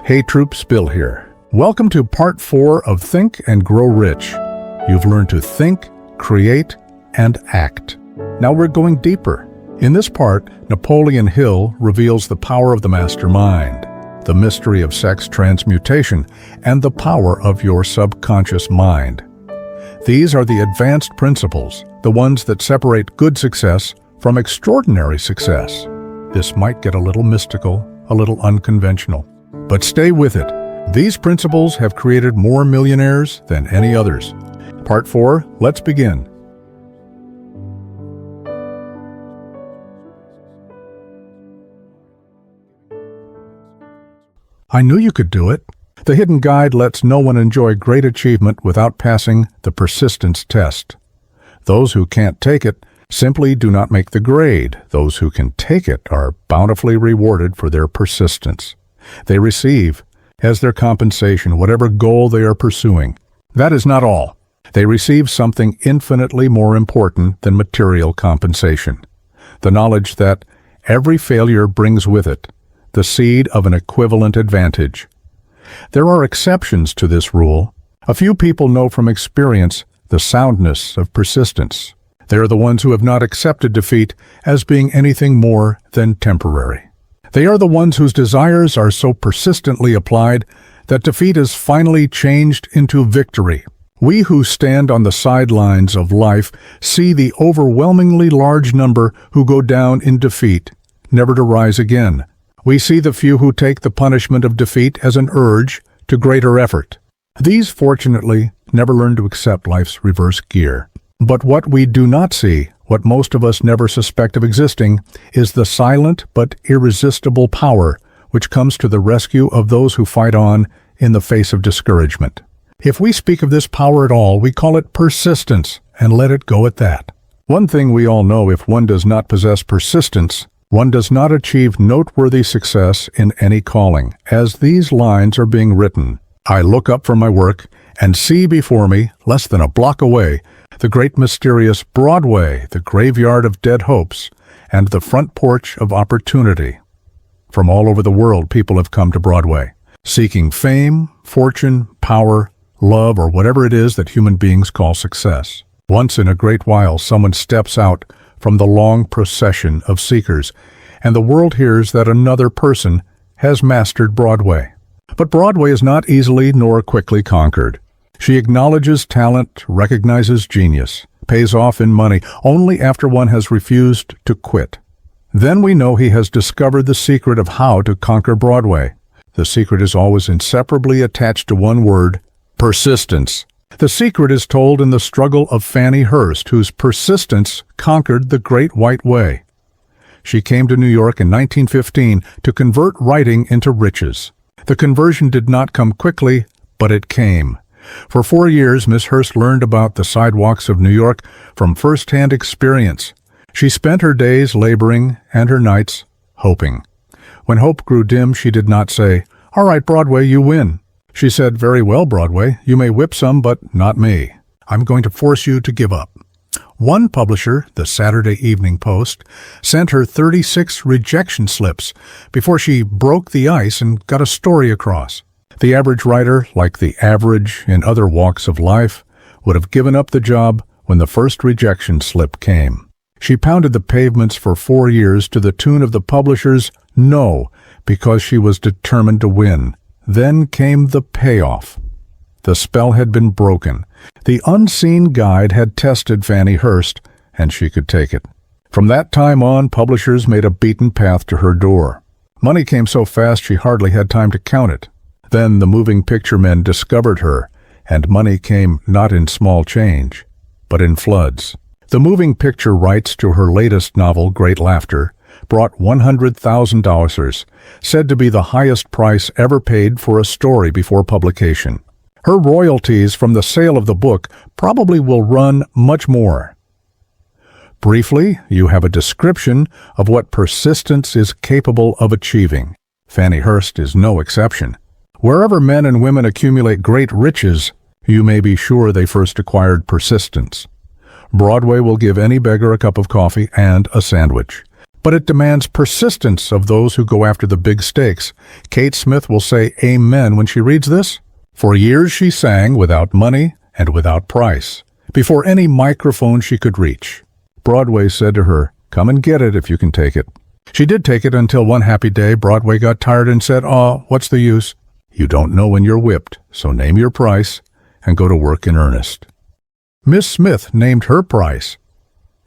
Hey troops, Bill here. Welcome to part 4 of Think and Grow Rich. You've learned to think, create, and act. Now we're going deeper. In this part, Napoleon Hill reveals the power of the master mind, the mystery of sex transmutation, and the power of your subconscious mind. These are the advanced principles, the ones that separate good success from extraordinary success. This might get a little mystical, a little unconventional. But stay with it. These principles have created more millionaires than any others. Part 4, let's begin. I knew you could do it. The hidden guide lets no one enjoy great achievement without passing the persistence test. Those who can't take it simply do not make the grade. Those who can take it are bountifully rewarded for their persistence. They receive, as their compensation, whatever goal they are pursuing. That is not all. They receive something infinitely more important than material compensation. The knowledge that every failure brings with it the seed of an equivalent advantage. There are exceptions to this rule. A few people know from experience the soundness of persistence. They are the ones who have not accepted defeat as being anything more than temporary. They are the ones whose desires are so persistently applied that defeat is finally changed into victory. We who stand on the sidelines of life see the overwhelmingly large number who go down in defeat, never to rise again. We see the few who take the punishment of defeat as an urge to greater effort. These, fortunately, never learn to accept life's reverse gear. But what we do not see, what most of us never suspect of existing, is the silent but irresistible power which comes to the rescue of those who fight on in the face of discouragement. If we speak of this power at all, we call it persistence, and let it go at that. One thing we all know: if one does not possess persistence, one does not achieve noteworthy success in any calling. As these lines are being written, I look up from my work and see before me, less than a block away, the great mysterious Broadway, the graveyard of dead hopes, and the front porch of opportunity. From all over the world, people have come to Broadway, seeking fame, fortune, power, love, or whatever it is that human beings call success. Once in a great while, someone steps out from the long procession of seekers, and the world hears that another person has mastered Broadway. But Broadway is not easily nor quickly conquered. She acknowledges talent, recognizes genius, pays off in money only after one has refused to quit. Then we know he has discovered the secret of how to conquer Broadway. The secret is always inseparably attached to one word: persistence. The secret is told in the struggle of Fannie Hurst, whose persistence conquered the Great White Way. She came to New York in 1915 to convert writing into riches. The conversion did not come quickly, but it came. For 4 years, Miss Hurst learned about the sidewalks of New York from first-hand experience. She spent her days laboring and her nights hoping. When hope grew dim, she did not say, "All right, Broadway, you win." She said, "Very well, Broadway, you may whip some, but not me. I'm going to force you to give up." One publisher, the Saturday Evening Post, sent her 36 rejection slips before she broke the ice and got a story across. The average writer, like the average in other walks of life, would have given up the job when the first rejection slip came. She pounded the pavements for 4 years to the tune of the publisher's no, because she was determined to win. Then came the payoff. The spell had been broken. The unseen guide had tested Fannie Hurst, and she could take it. From that time on, publishers made a beaten path to her door. Money came so fast she hardly had time to count it. Then the moving picture men discovered her, and money came not in small change, but in floods. The moving picture rights to her latest novel, Great Laughter, brought $100,000, said to be the highest price ever paid for a story before publication. Her royalties from the sale of the book probably will run much more. Briefly, you have a description of what persistence is capable of achieving. Fannie Hurst is no exception. Wherever men and women accumulate great riches, you may be sure they first acquired persistence. Broadway will give any beggar a cup of coffee and a sandwich. but it demands persistence of those who go after the big stakes. Kate Smith will say amen when she reads this. For years she sang without money and without price, before any microphone she could reach. Broadway said to her, "Come and get it if you can take it." She did take it until one happy day Broadway got tired and said, "Oh, what's the use? You don't know when you're whipped, so name your price and go to work in earnest." Miss Smith named her price.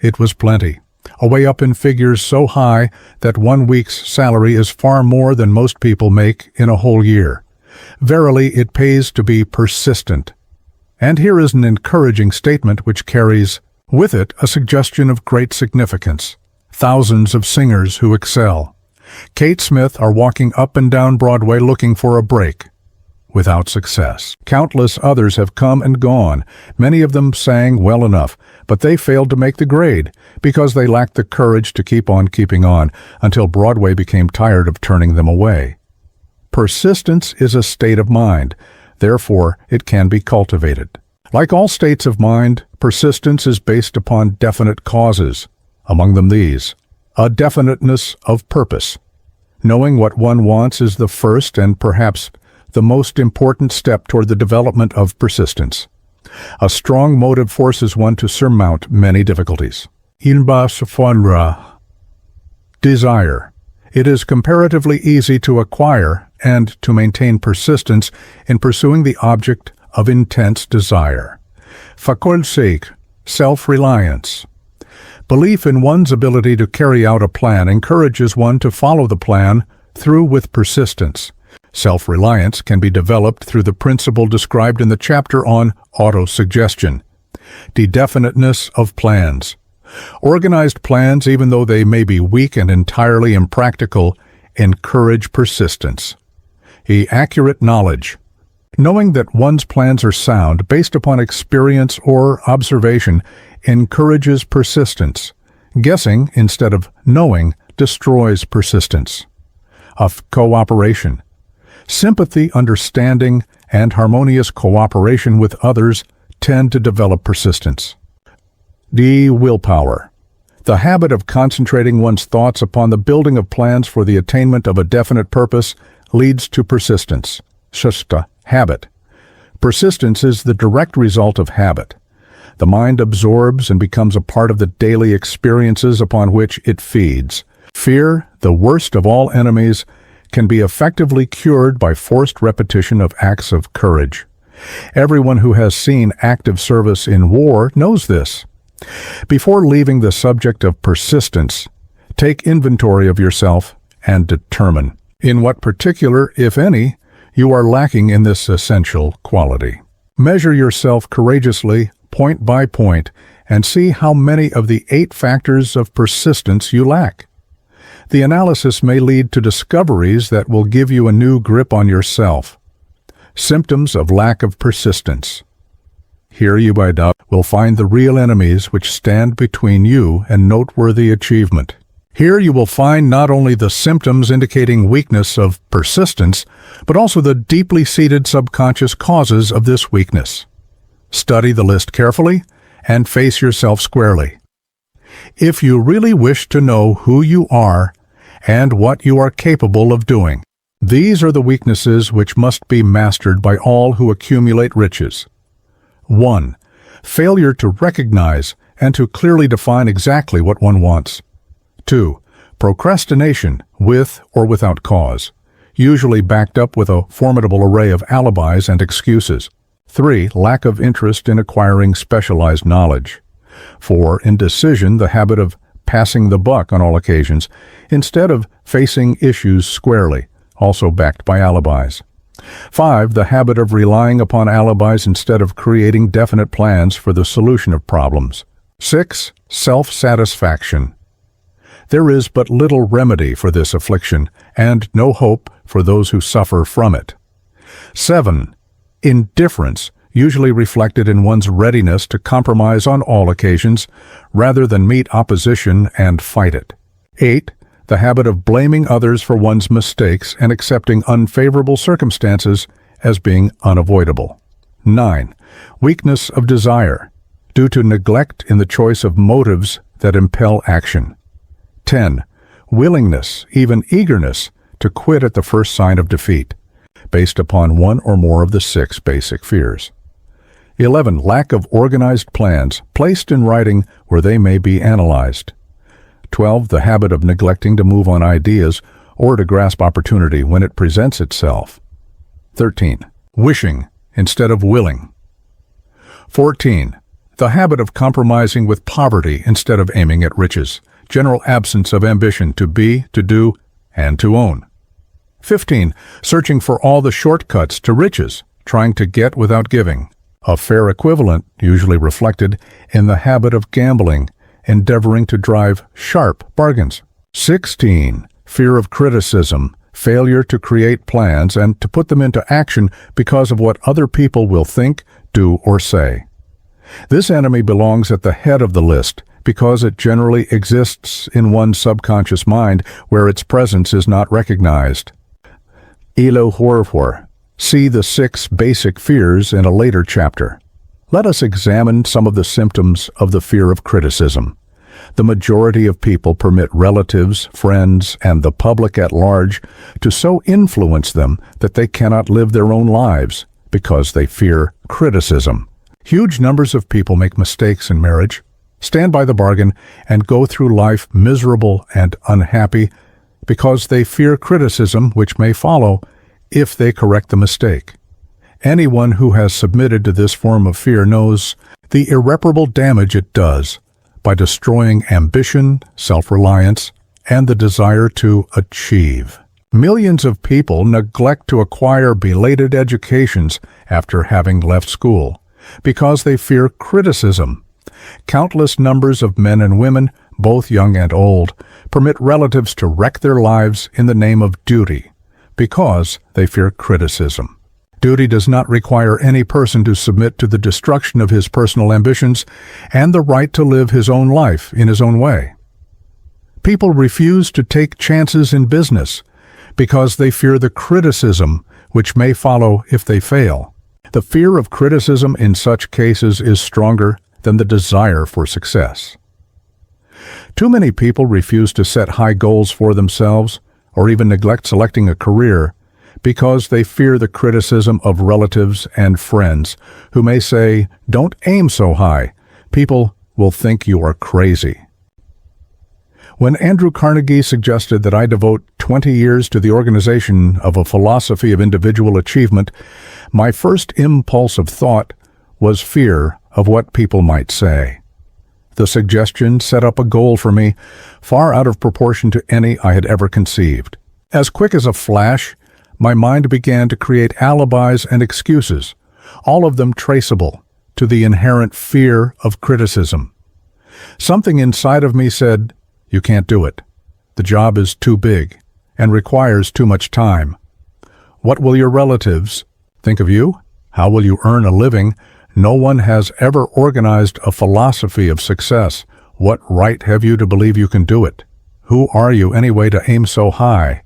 It was plenty, away up in figures so high that 1 week's salary is far more than most people make in a whole year. Verily, it pays to be persistent. And here is an encouraging statement which carries with it a suggestion of great significance. Thousands of singers who excel. Kate Smith are walking up and down Broadway looking for a break, without success. Countless others have come and gone. Many of them sang well enough, but they failed to make the grade because they lacked the courage to keep on keeping on until Broadway became tired of turning them away. Persistence is a state of mind. Therefore, it can be cultivated. Like all states of mind, persistence is based upon definite causes. Among them these: a definiteness of purpose. Knowing what one wants is the first and perhaps the most important step toward the development of persistence. A strong motive forces one to surmount many difficulties. Desire. It is comparatively easy to acquire and to maintain persistence in pursuing the object of intense desire. Faculsik, self-reliance. Belief in one's ability to carry out a plan encourages one to follow the plan through with persistence. Self-reliance can be developed through the principle described in the chapter on autosuggestion. Definiteness of plans. Organized plans, even though they may be weak and entirely impractical, encourage persistence. Accurate knowledge. Knowing that one's plans are sound based upon experience or observation encourages persistence. Guessing instead of knowing destroys persistence. Of cooperation. Sympathy, understanding, and harmonious cooperation with others tend to develop persistence. Willpower. The habit of concentrating one's thoughts upon the building of plans for the attainment of a definite purpose leads to persistence. Habit. Persistence is the direct result of habit. The mind absorbs and becomes a part of the daily experiences upon which it feeds. Fear, the worst of all enemies, can be effectively cured by forced repetition of acts of courage. Everyone who has seen active service in war knows this. Before leaving the subject of persistence, take inventory of yourself and determine in what particular, if any, you are lacking in this essential quality. Measure yourself courageously, point by point, and see how many of the 8 factors of persistence you lack. The analysis may lead to discoveries that will give you a new grip on yourself. Symptoms of lack of persistence. Here you, by doubt, will find the real enemies which stand between you and noteworthy achievement. Here you will find not only the symptoms indicating weakness of persistence, but also the deeply seated subconscious causes of this weakness. Study the list carefully and face yourself squarely. If you really wish to know who you are and what you are capable of doing, these are the weaknesses which must be mastered by all who accumulate riches. 1. Failure to recognize and to clearly define exactly what one wants. 2. Procrastination, with or without cause, usually backed up with a formidable array of alibis and excuses. 3. Lack of interest in acquiring specialized knowledge. 4. Indecision, the habit of passing the buck on all occasions, instead of facing issues squarely, also backed by alibis. 5. The habit of relying upon alibis instead of creating definite plans for the solution of problems. 6. Self-satisfaction. There is but little remedy for this affliction, and no hope for those who suffer from it. 7. Indifference, usually reflected in one's readiness to compromise on all occasions, rather than meet opposition and fight it. 8. The habit of blaming others for one's mistakes and accepting unfavorable circumstances as being unavoidable. 9. Weakness of desire, due to neglect in the choice of motives that impel action. 10. willingness, even eagerness, to quit at the first sign of defeat, based upon one or more of the 6 basic fears. 11. Lack of organized plans, placed in writing where they may be analyzed. 12. The habit of neglecting to move on ideas or to grasp opportunity when it presents itself. 13. Wishing instead of willing. 14. The habit of compromising with poverty instead of aiming at riches. General absence of ambition to be, to do, and to own. 15. Searching for all the shortcuts to riches, trying to get without giving. A fair equivalent, usually reflected in the habit of gambling, endeavoring to drive sharp bargains. 16. Fear of criticism, failure to create plans and to put them into action because of what other people will think, do, or say. This enemy belongs at the head of the list because it generally exists in one's subconscious mind where its presence is not recognized. Elo Horvor. See the 6 basic fears in a later chapter. Let us examine some of the symptoms of the fear of criticism. The majority of people permit relatives, friends, and the public at large to so influence them that they cannot live their own lives because they fear criticism. Huge numbers of people make mistakes in marriage, stand by the bargain, and go through life miserable and unhappy because they fear criticism which may follow if they correct the mistake. Anyone who has submitted to this form of fear knows the irreparable damage it does by destroying ambition, self-reliance, and the desire to achieve. Millions of people neglect to acquire belated educations after having left school because they fear criticism. Countless numbers of men and women, both young and old, permit relatives to wreck their lives in the name of duty because they fear criticism. Duty does not require any person to submit to the destruction of his personal ambitions and the right to live his own life in his own way. People refuse to take chances in business because they fear the criticism which may follow if they fail. The fear of criticism in such cases is stronger than the desire for success. Too many people refuse to set high goals for themselves or even neglect selecting a career because they fear the criticism of relatives and friends who may say, "Don't aim so high. People will think you are crazy." When Andrew Carnegie suggested that I devote 20 years to the organization of a philosophy of individual achievement, my first impulse of thought was fear of what people might say. The suggestion set up a goal for me far out of proportion to any I had ever conceived. As quick as a flash, my mind began to create alibis and excuses, all of them traceable to the inherent fear of criticism. Something inside of me said, "You can't do it. The job is too big and requires too much time. What will your relatives think of you? How will you earn a living? No one has ever organized a philosophy of success. What right have you to believe you can do it? Who are you anyway to aim so high?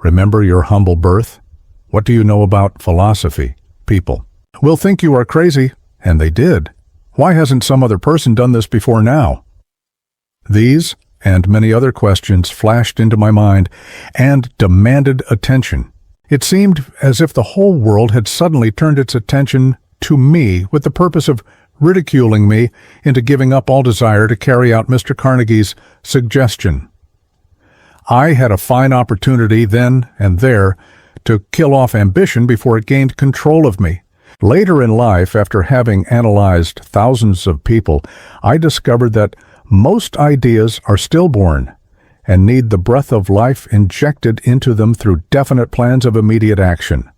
Remember your humble birth? What do you know about philosophy? People will think you are crazy," and they did. "Why hasn't some other person done this before now?" These and many other questions flashed into my mind and demanded attention. It seemed as if the whole world had suddenly turned its attention to me with the purpose of ridiculing me into giving up all desire to carry out Mr. Carnegie's suggestion. I had a fine opportunity then and there to kill off ambition before it gained control of me. Later in life, after having analyzed thousands of people, I discovered that most ideas are stillborn and need the breath of life injected into them through definite plans of immediate action.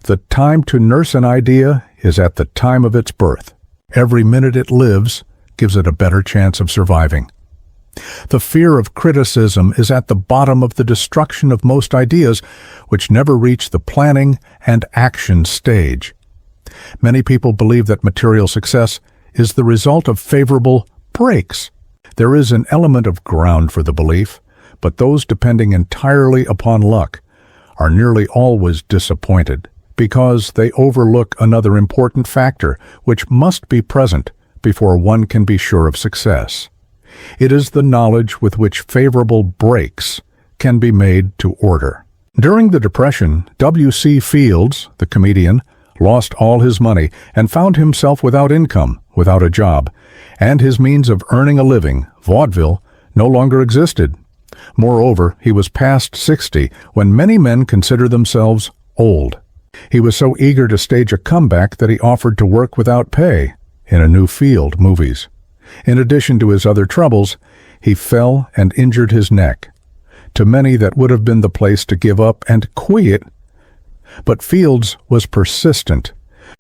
The time to nurse an idea is at the time of its birth. Every minute it lives gives it a better chance of surviving. The fear of criticism is at the bottom of the destruction of most ideas, which never reach the planning and action stage. Many people believe that material success is the result of favorable breaks. There is an element of ground for the belief, but those depending entirely upon luck are nearly always disappointed because they overlook another important factor which must be present before one can be sure of success. It is the knowledge with which favorable breaks can be made to order. During the Depression, W.C. Fields, the comedian, lost all his money and found himself without income, without a job, and his means of earning a living, vaudeville, no longer existed. Moreover, he was past 60 when many men consider themselves old. He was so eager to stage a comeback that he offered to work without pay in a new field, movies. In addition to his other troubles, he fell and injured his neck. To many that would have been the place to give up and quit. But Fields was persistent.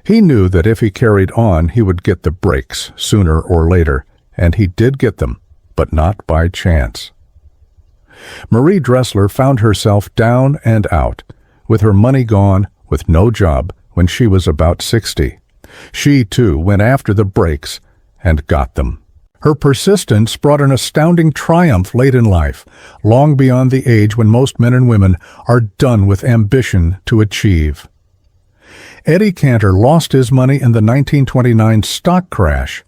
He knew that if he carried on, he would get the breaks sooner or later, and he did get them, but not by chance. Marie Dressler found herself down and out, with her money gone, with no job, when she was about 60. She, too, went after the breaks and got them. Her persistence brought an astounding triumph late in life, long beyond the age when most men and women are done with ambition to achieve. Eddie Cantor lost his money in the 1929 stock crash,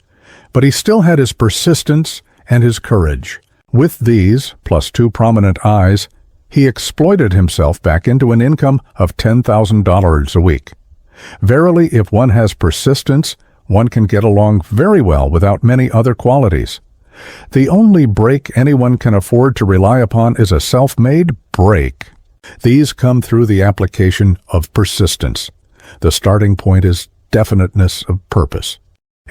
but he still had his persistence and his courage. With these, plus 2 prominent eyes, he exploited himself back into an income of $10,000 a week. Verily, if one has persistence, one can get along very well without many other qualities. The only break anyone can afford to rely upon is a self-made break. These come through the application of persistence. The starting point is definiteness of purpose.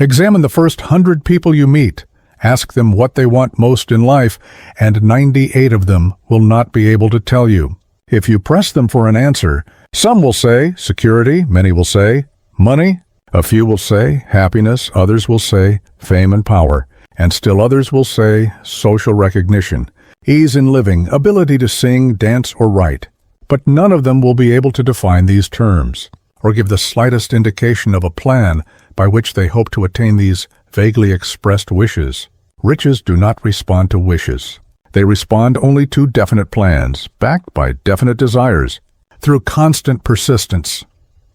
Examine the first 100 people you meet. Ask them what they want most in life, and 98 of them will not be able to tell you. If you press them for an answer, some will say security, many will say money, a few will say happiness, others will say fame and power, and still others will say social recognition, ease in living, ability to sing, dance, or write. But none of them will be able to define these terms, or give the slightest indication of a plan by which they hope to attain these vaguely expressed wishes. Riches do not respond to wishes. They respond only to definite plans, backed by definite desires, through constant persistence.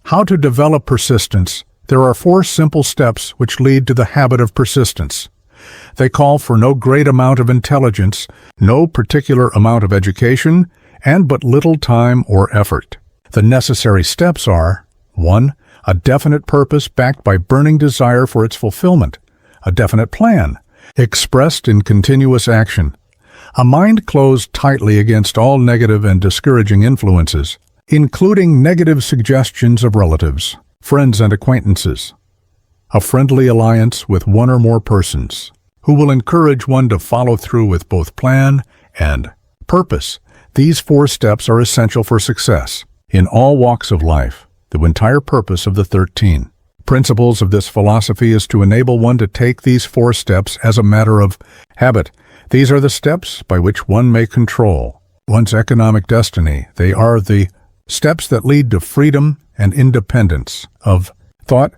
How to develop persistence? There are 4 simple steps which lead to the habit of persistence. They call for no great amount of intelligence, no particular amount of education, and but little time or effort. The necessary steps are: 1. A definite purpose backed by burning desire for its fulfillment. A definite plan, expressed in continuous action. A mind closed tightly against all negative and discouraging influences, including negative suggestions of relatives, friends, and acquaintances. A friendly alliance with one or more persons, who will encourage one to follow through with both plan and purpose. These 4 steps are essential for success in all walks of life. The entire purpose of the 13 principles of this philosophy is to enable one to take these 4 steps as a matter of habit. These are the steps by which one may control one's economic destiny. They are the steps that lead to freedom and independence of thought.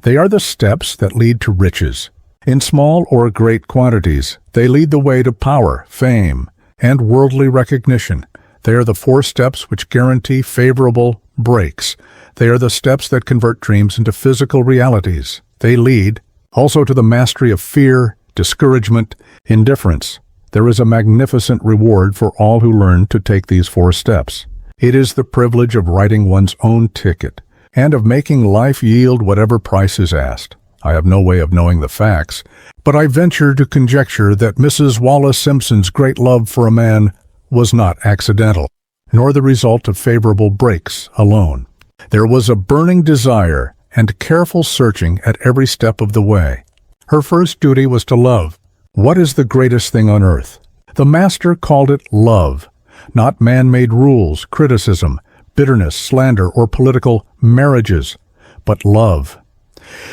They are the steps that lead to riches. In small or great quantities, they lead the way to power, fame, and worldly recognition. They are the 4 steps which guarantee favorable breaks. They are the steps that convert dreams into physical realities. They lead also to the mastery of fear, discouragement, indifference. There is a magnificent reward for all who learn to take these 4 steps. It is the privilege of writing one's own ticket and of making life yield whatever price is asked. I have no way of knowing the facts, but I venture to conjecture that Mrs. Wallace Simpson's great love for a man was not accidental, nor the result of favorable breaks alone. There was a burning desire and careful searching at every step of the way. Her first duty was to love. What is the greatest thing on earth? The Master called it love, not man-made rules, criticism, bitterness, slander, or political marriages, but love.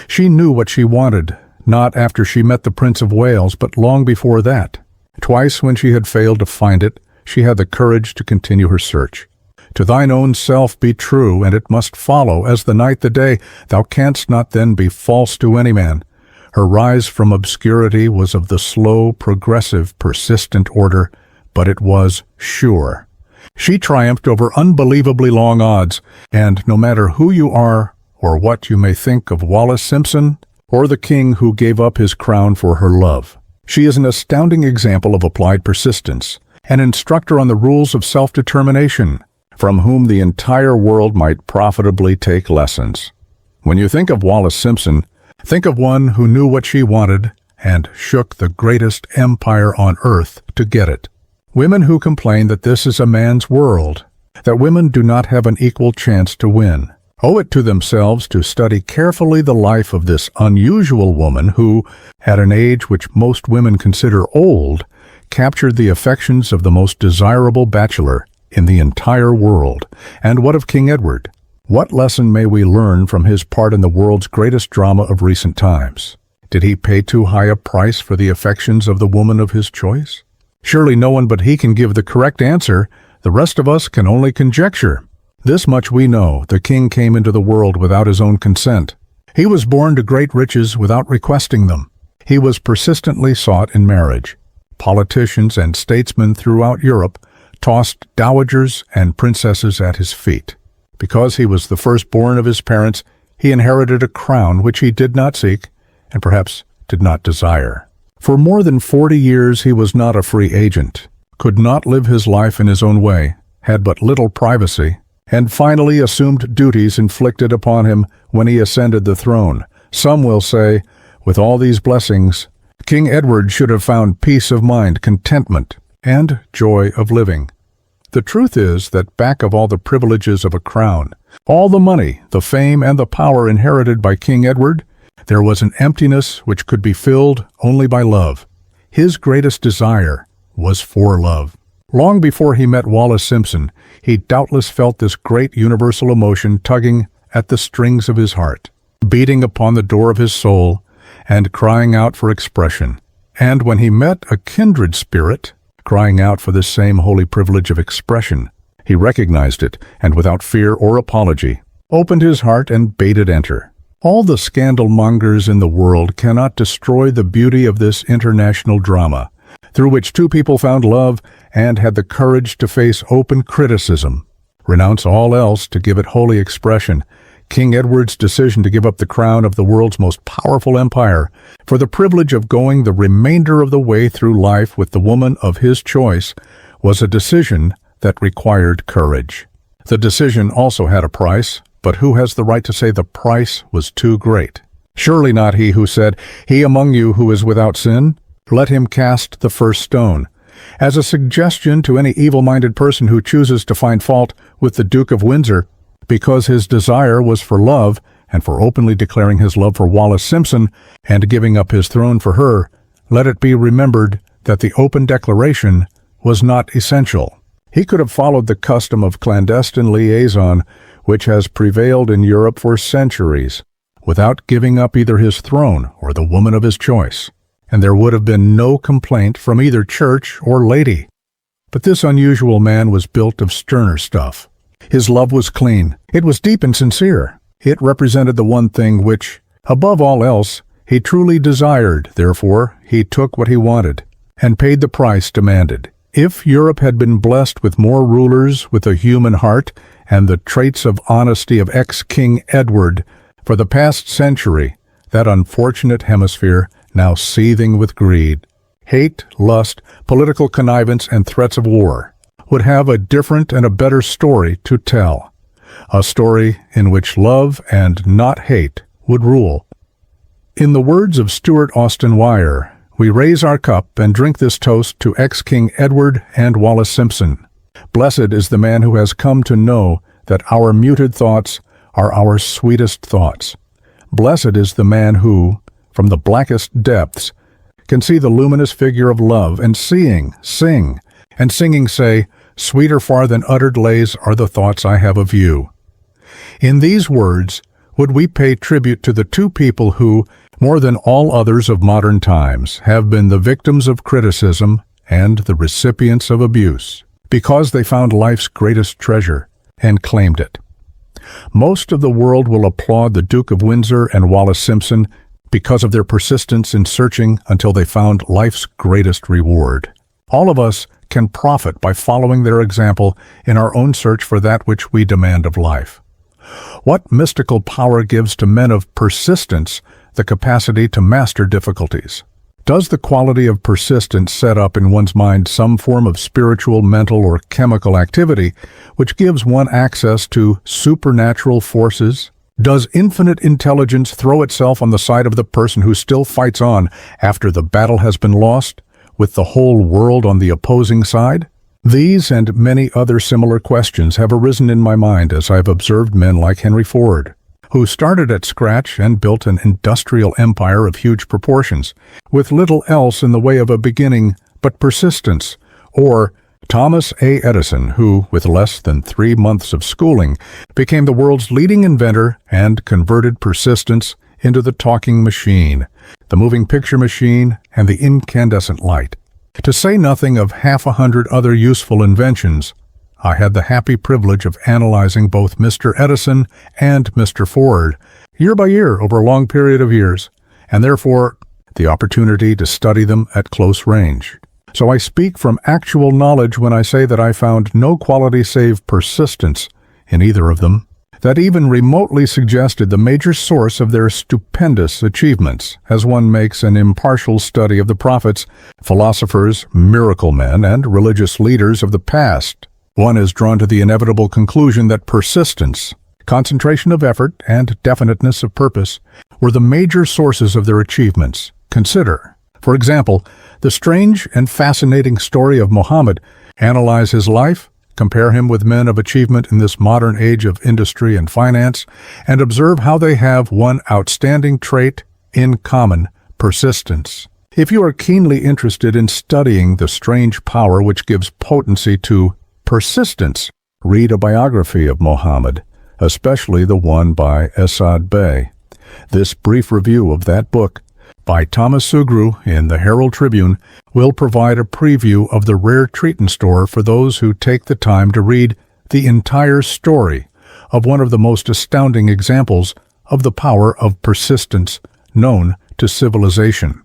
She knew what she wanted, not after she met the Prince of Wales, but long before that. Twice when she had failed to find it, she had the courage to continue her search. To thine own self be true, and it must follow, as the night the day, thou canst not then be false to any man. Her rise from obscurity was of the slow, progressive, persistent order, but it was sure. She triumphed over unbelievably long odds, and no matter who you are or what you may think of Wallace Simpson or the king who gave up his crown for her love, She is an astounding example of applied persistence, an instructor on the rules of self-determination, from whom the entire world might profitably take lessons. When you think of Wallis Simpson, think of one who knew what she wanted and shook the greatest empire on earth to get it. Women who complain that this is a man's world, that women do not have an equal chance to win, owe it to themselves to study carefully the life of this unusual woman who, at an age which most women consider old, captured the affections of the most desirable bachelor in the entire world. And what of King Edward? What lesson may we learn from his part in the world's greatest drama of recent times? Did he pay too high a price for the affections of the woman of his choice? Surely no one but he can give the correct answer. The rest of us can only conjecture. This much we know: the king came into the world without his own consent. He was born to great riches without requesting them. He was persistently sought in marriage. Politicians and statesmen throughout Europe tossed dowagers and princesses at his feet. Because he was the firstborn of his parents, he inherited a crown which he did not seek, and perhaps did not desire. For more than 40 years he was not a free agent, could not live his life in his own way, had but little privacy, and finally assumed duties inflicted upon him when he ascended the throne. Some will say, with all these blessings, King Edward should have found peace of mind, contentment, and joy of living. The truth is that back of all the privileges of a crown, all the money, the fame, and the power inherited by King Edward, there was an emptiness which could be filled only by love. His greatest desire was for love. Long before he met Wallis Simpson, he doubtless felt this great universal emotion tugging at the strings of his heart, beating upon the door of his soul, and crying out for expression. And when he met a kindred spirit, crying out for this same holy privilege of expression, he recognized it, and without fear or apology, opened his heart and bade it enter. All the scandal mongers in the world cannot destroy the beauty of this international drama, through which two people found love and had the courage to face open criticism, renounce all else to give it holy expression. King Edward's decision to give up the crown of the world's most powerful empire for the privilege of going the remainder of the way through life with the woman of his choice was a decision that required courage. The decision also had a price, but who has the right to say the price was too great? Surely not he who said, "He among you who is without sin, let him cast the first stone," as a suggestion to any evil-minded person who chooses to find fault with the Duke of Windsor because his desire was for love, and for openly declaring his love for Wallis Simpson and giving up his throne for her. Let it be remembered that the open declaration was not essential. He could have followed the custom of clandestine liaison which has prevailed in Europe for centuries, without giving up either his throne or the woman of his choice, and there would have been no complaint from either church or lady. But this unusual man was built of sterner stuff. His love was clean. It was deep and sincere. It represented the one thing which, above all else, he truly desired. Therefore, he took what he wanted and paid the price demanded. If Europe had been blessed with more rulers with a human heart and the traits of honesty of ex-King Edward, for the past century, that unfortunate hemisphere, now seething with greed, hate, lust, political connivance, and threats of war, would have a different and a better story to tell. A story in which love and not hate would rule. In the words of Stuart Austin Wire, we raise our cup and drink this toast to ex-King Edward and Wallis Simpson. Blessed is the man who has come to know that our muted thoughts are our sweetest thoughts. Blessed is the man who, from the blackest depths, can see the luminous figure of love, and seeing, sing, and singing say, "Sweeter far than uttered lays are the thoughts I have of you." In these words, would we pay tribute to the two people who, more than all others of modern times, have been the victims of criticism and the recipients of abuse, because they found life's greatest treasure and claimed it. Most of the world will applaud the Duke of Windsor and Wallis Simpson because of their persistence in searching until they found life's greatest reward. All of us can profit by following their example in our own search for that which we demand of life. What mystical power gives to men of persistence the capacity to master difficulties? Does the quality of persistence set up in one's mind some form of spiritual, mental, or chemical activity which gives one access to supernatural forces? Does infinite intelligence throw itself on the side of the person who still fights on after the battle has been lost, with the whole world on the opposing side? These and many other similar questions have arisen in my mind as I've observed men like Henry Ford, who started at scratch and built an industrial empire of huge proportions, with little else in the way of a beginning but persistence, or Thomas A. Edison, who, with less than 3 months of schooling, became the world's leading inventor and converted persistence into the talking machine, the moving picture machine, and the incandescent light. To say nothing of 100 other useful inventions, I had the happy privilege of analyzing both Mr. Edison and Mr. Ford, year by year over a long period of years, and therefore the opportunity to study them at close range. So I speak from actual knowledge when I say that I found no quality save persistence in either of them that even remotely suggested the major source of their stupendous achievements, as one makes an impartial study of the prophets, philosophers, miracle men, and religious leaders of the past. One is drawn to the inevitable conclusion that persistence, concentration of effort, and definiteness of purpose were the major sources of their achievements. Consider, for example, the strange and fascinating story of Muhammad. Analyze his life, compare him with men of achievement in this modern age of industry and finance, and observe how they have one outstanding trait in common: persistence. If you are keenly interested in studying the strange power which gives potency to persistence, read a biography of Muhammad, especially the one by Asad Bey. This brief review of that book, by Thomas Sugru in the Herald Tribune, will provide a preview of the rare treat in store for those who take the time to read the entire story of one of the most astounding examples of the power of persistence known to civilization.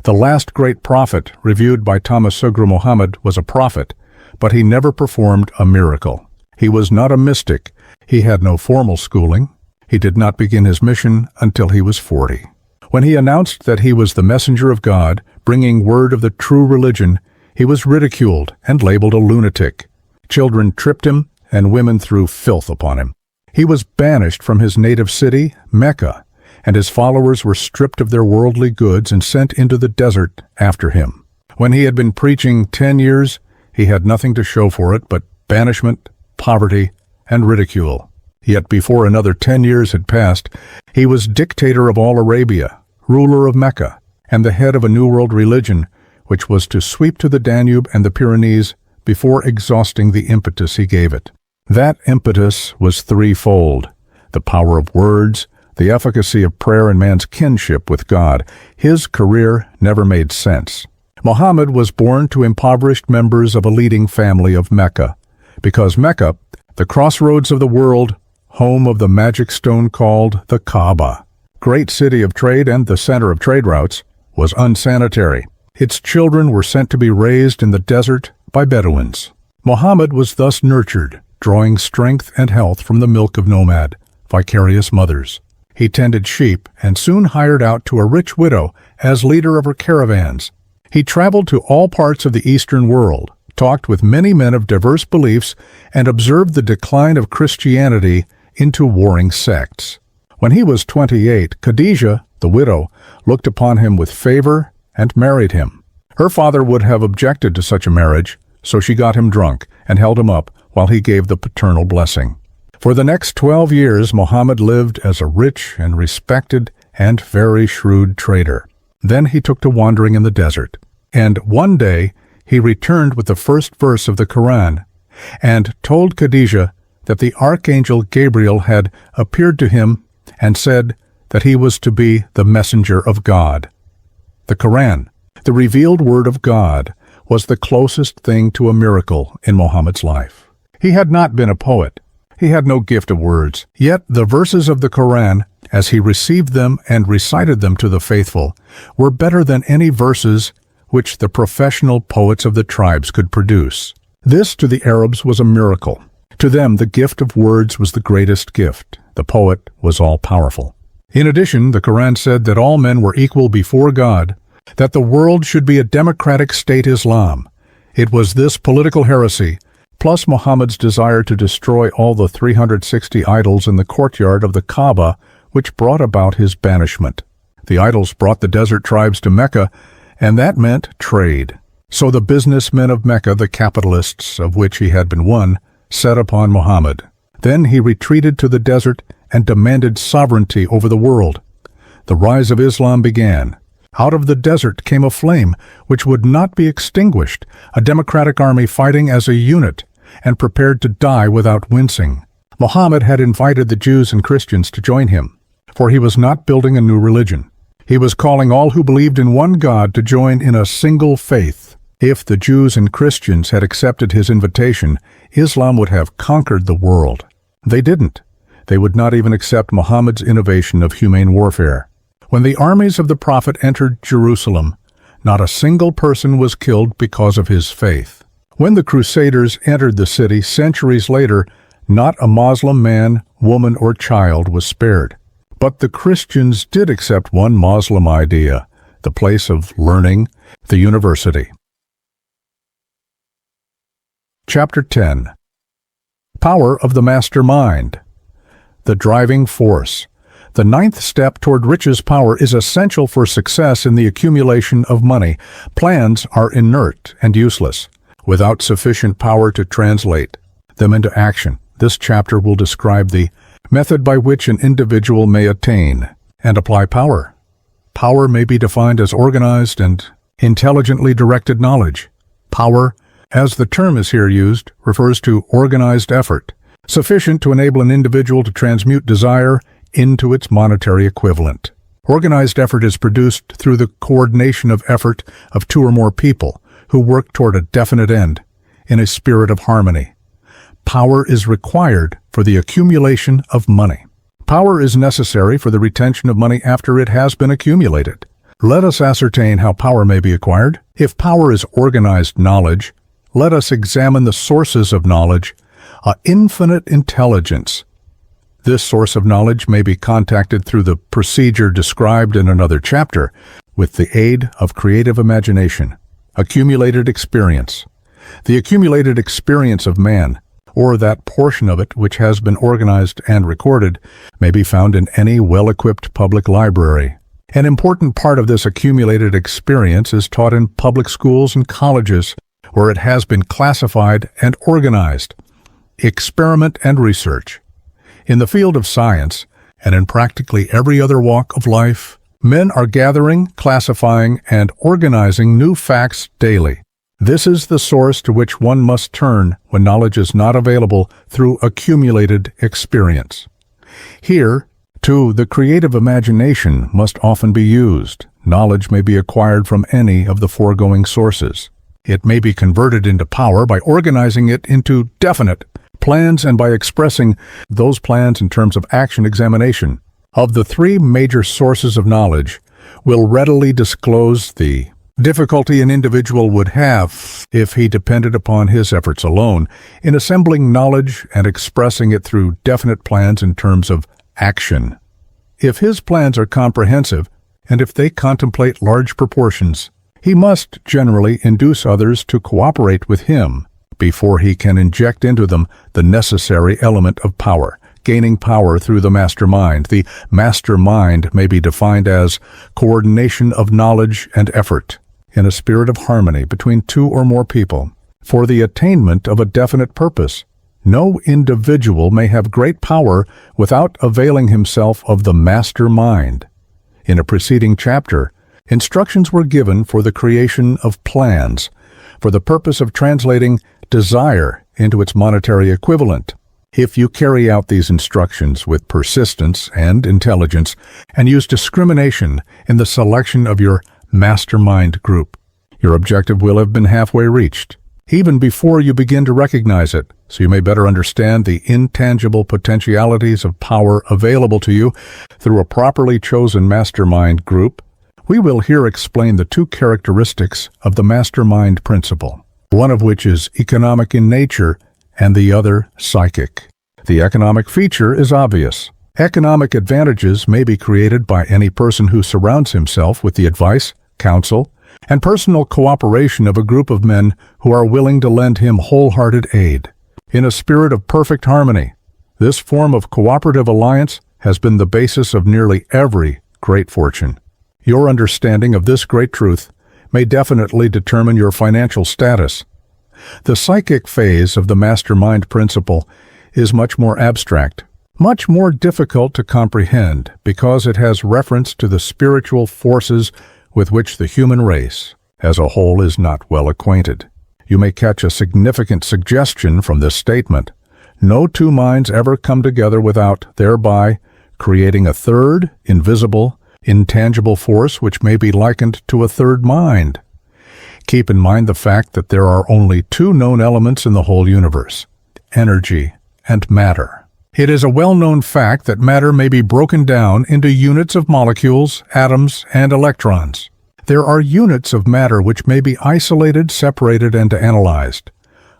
The last great prophet reviewed by Thomas Sugru Muhammad was a prophet, but he never performed a miracle. He was not a mystic. He had no formal schooling. He did not begin his mission until he was 40. When he announced that he was the messenger of God, bringing word of the true religion, he was ridiculed and labeled a lunatic. Children tripped him, and women threw filth upon him. He was banished from his native city, Mecca, and his followers were stripped of their worldly goods and sent into the desert after him. When he had been preaching 10 years, he had nothing to show for it but banishment, poverty, and ridicule. Yet before another 10 years had passed, he was dictator of all Arabia, ruler of Mecca, and the head of a New World religion, which was to sweep to the Danube and the Pyrenees before exhausting the impetus he gave it. That impetus was threefold: the power of words, the efficacy of prayer, and man's kinship with God. His career never made sense. Muhammad was born to impoverished members of a leading family of Mecca, because Mecca, the crossroads of the world, home of the magic stone called the Kaaba, great city of trade and the center of trade routes, was unsanitary. Its children were sent to be raised in the desert by Bedouins. Muhammad was thus nurtured, drawing strength and health from the milk of nomad, vicarious mothers. He tended sheep and soon hired out to a rich widow as leader of her caravans. He traveled to all parts of the Eastern world, talked with many men of diverse beliefs, and observed the decline of Christianity into warring sects. When he was 28, Khadijah, the widow, looked upon him with favor and married him. Her father would have objected to such a marriage, so she got him drunk and held him up while he gave the paternal blessing. For the next 12 years, Muhammad lived as a rich and respected and very shrewd trader. Then he took to wandering in the desert, and one day he returned with the first verse of the Quran and told Khadijah that the archangel Gabriel had appeared to him and said that he was to be the messenger of God. The Quran, the revealed word of God, was the closest thing to a miracle in Muhammad's life. He had not been a poet. He had no gift of words. Yet the verses of the Quran, as he received them and recited them to the faithful, were better than any verses which the professional poets of the tribes could produce. This to the Arabs was a miracle. To them, the gift of words was the greatest gift. The poet was all-powerful. In addition, the Quran said that all men were equal before God, that the world should be a democratic state Islam. It was this political heresy, plus Muhammad's desire to destroy all the 360 idols in the courtyard of the Kaaba, which brought about his banishment. The idols brought the desert tribes to Mecca, and that meant trade. So the businessmen of Mecca, the capitalists of which he had been one, set upon Muhammad. Then he retreated to the desert and demanded sovereignty over the world. The rise of Islam began. Out of the desert came a flame which would not be extinguished, a democratic army fighting as a unit and prepared to die without wincing. Muhammad had invited the Jews and Christians to join him, for he was not building a new religion. He was calling all who believed in one God to join in a single faith. If the Jews and Christians had accepted his invitation, Islam would have conquered the world. They didn't. They would not even accept Muhammad's innovation of humane warfare. When the armies of the Prophet entered Jerusalem, not a single person was killed because of his faith. When the Crusaders entered the city centuries later, not a Muslim man, woman, or child was spared. But the Christians did accept one Muslim idea, the place of learning, the university. Chapter 10. Power of the Master Mind. The driving force. The ninth step toward riches power is essential for success in the accumulation of money. Plans are inert and useless, without sufficient power to translate them into action. This chapter will describe the method by which an individual may attain and apply power. Power may be defined as organized and intelligently directed knowledge. Power, as the term is here used, refers to organized effort, sufficient to enable an individual to transmute desire into its monetary equivalent. Organized effort is produced through the coordination of effort of two or more people who work toward a definite end in a spirit of harmony. Power is required for the accumulation of money. Power is necessary for the retention of money after it has been accumulated. Let us ascertain how power may be acquired. If power is organized knowledge, let us examine the sources of knowledge, an infinite intelligence. This source of knowledge may be contacted through the procedure described in another chapter, with the aid of creative imagination. Accumulated experience. The accumulated experience of man, or that portion of it which has been organized and recorded, may be found in any well-equipped public library. An important part of this accumulated experience is taught in public schools and colleges, where it has been classified and organized. Experiment and research. In the field of science, and in practically every other walk of life, men are gathering, classifying, and organizing new facts daily. This is the source to which one must turn when knowledge is not available through accumulated experience. Here, too, the creative imagination must often be used. Knowledge may be acquired from any of the foregoing sources. It may be converted into power by organizing it into definite plans and by expressing those plans in terms of action examination. Of the three major sources of knowledge, will readily disclose the difficulty an individual would have if he depended upon his efforts alone in assembling knowledge and expressing it through definite plans in terms of action. If his plans are comprehensive, and if they contemplate large proportions, he must generally induce others to cooperate with him before he can inject into them the necessary element of power, gaining power through the master mind. The master mind may be defined as coordination of knowledge and effort in a spirit of harmony between two or more people for the attainment of a definite purpose. No individual may have great power without availing himself of the master mind. In a preceding chapter, instructions were given for the creation of plans for the purpose of translating desire into its monetary equivalent. If you carry out these instructions with persistence and intelligence and use discrimination in the selection of your mastermind group, your objective will have been halfway reached, even before you begin to recognize it, so you may better understand the intangible potentialities of power available to you through a properly chosen mastermind group. We will here explain the two characteristics of the mastermind principle, one of which is economic in nature and the other psychic. The economic feature is obvious. Economic advantages may be created by any person who surrounds himself with the advice, counsel, and personal cooperation of a group of men who are willing to lend him wholehearted aid. In a spirit of perfect harmony, this form of cooperative alliance has been the basis of nearly every great fortune. Your understanding of this great truth may definitely determine your financial status. The psychic phase of the mastermind principle is much more abstract, much more difficult to comprehend because it has reference to the spiritual forces with which the human race as a whole is not well acquainted. You may catch a significant suggestion from this statement. No two minds ever come together without thereby creating a third, invisible, intangible force which may be likened to a third mind. Keep in mind the fact that there are only two known elements in the whole universe: energy and matter. It is a well-known fact that matter may be broken down into units of molecules, atoms, and electrons. There are units of matter which may be isolated, separated, and analyzed.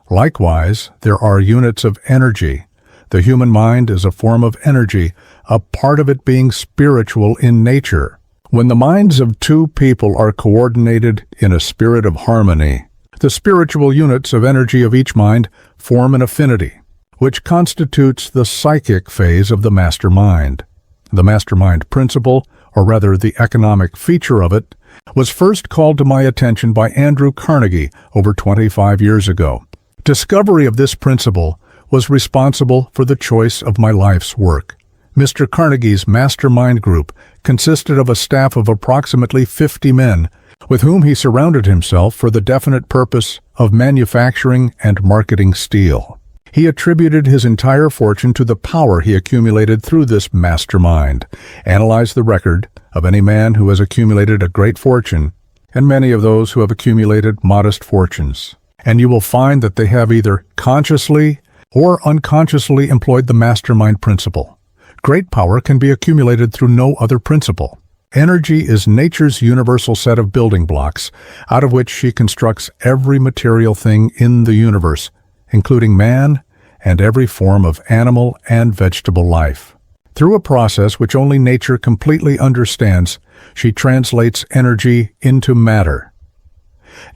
Likewise, there are units of energy. The human mind is a form of energy, a part of it being spiritual in nature. When the minds of two people are coordinated in a spirit of harmony, the spiritual units of energy of each mind form an affinity, which constitutes the psychic phase of the mastermind. The mastermind principle, or rather the economic feature of it, was first called to my attention by Andrew Carnegie over 25 years ago. Discovery of this principle was responsible for the choice of my life's work. Mr. Carnegie's mastermind group consisted of a staff of approximately 50 men, with whom he surrounded himself for the definite purpose of manufacturing and marketing steel. He attributed his entire fortune to the power he accumulated through this mastermind. Analyze the record of any man who has accumulated a great fortune, and many of those who have accumulated modest fortunes, and you will find that they have either consciously or unconsciously employed the mastermind principle. Great power can be accumulated through no other principle. Energy is nature's universal set of building blocks, out of which she constructs every material thing in the universe, including man and every form of animal and vegetable life. Through a process which only nature completely understands, she translates energy into matter.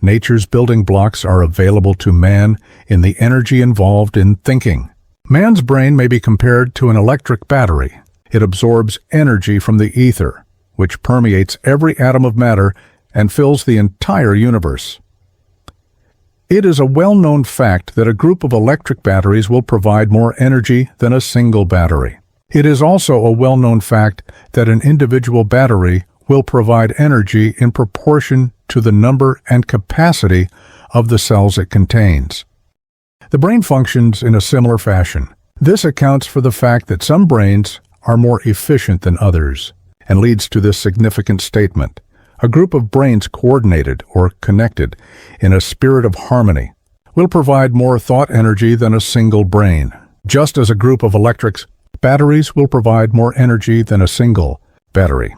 Nature's building blocks are available to man in the energy involved in thinking. Man's brain may be compared to an electric battery. It absorbs energy from the ether, which permeates every atom of matter and fills the entire universe. It is a well-known fact that a group of electric batteries will provide more energy than a single battery. It is also a well-known fact that an individual battery will provide energy in proportion to the number and capacity of the cells it contains. The brain functions in a similar fashion. This accounts for the fact that some brains are more efficient than others, and leads to this significant statement. A group of brains coordinated or connected in a spirit of harmony will provide more thought energy than a single brain, just as a group of electric batteries will provide more energy than a single battery.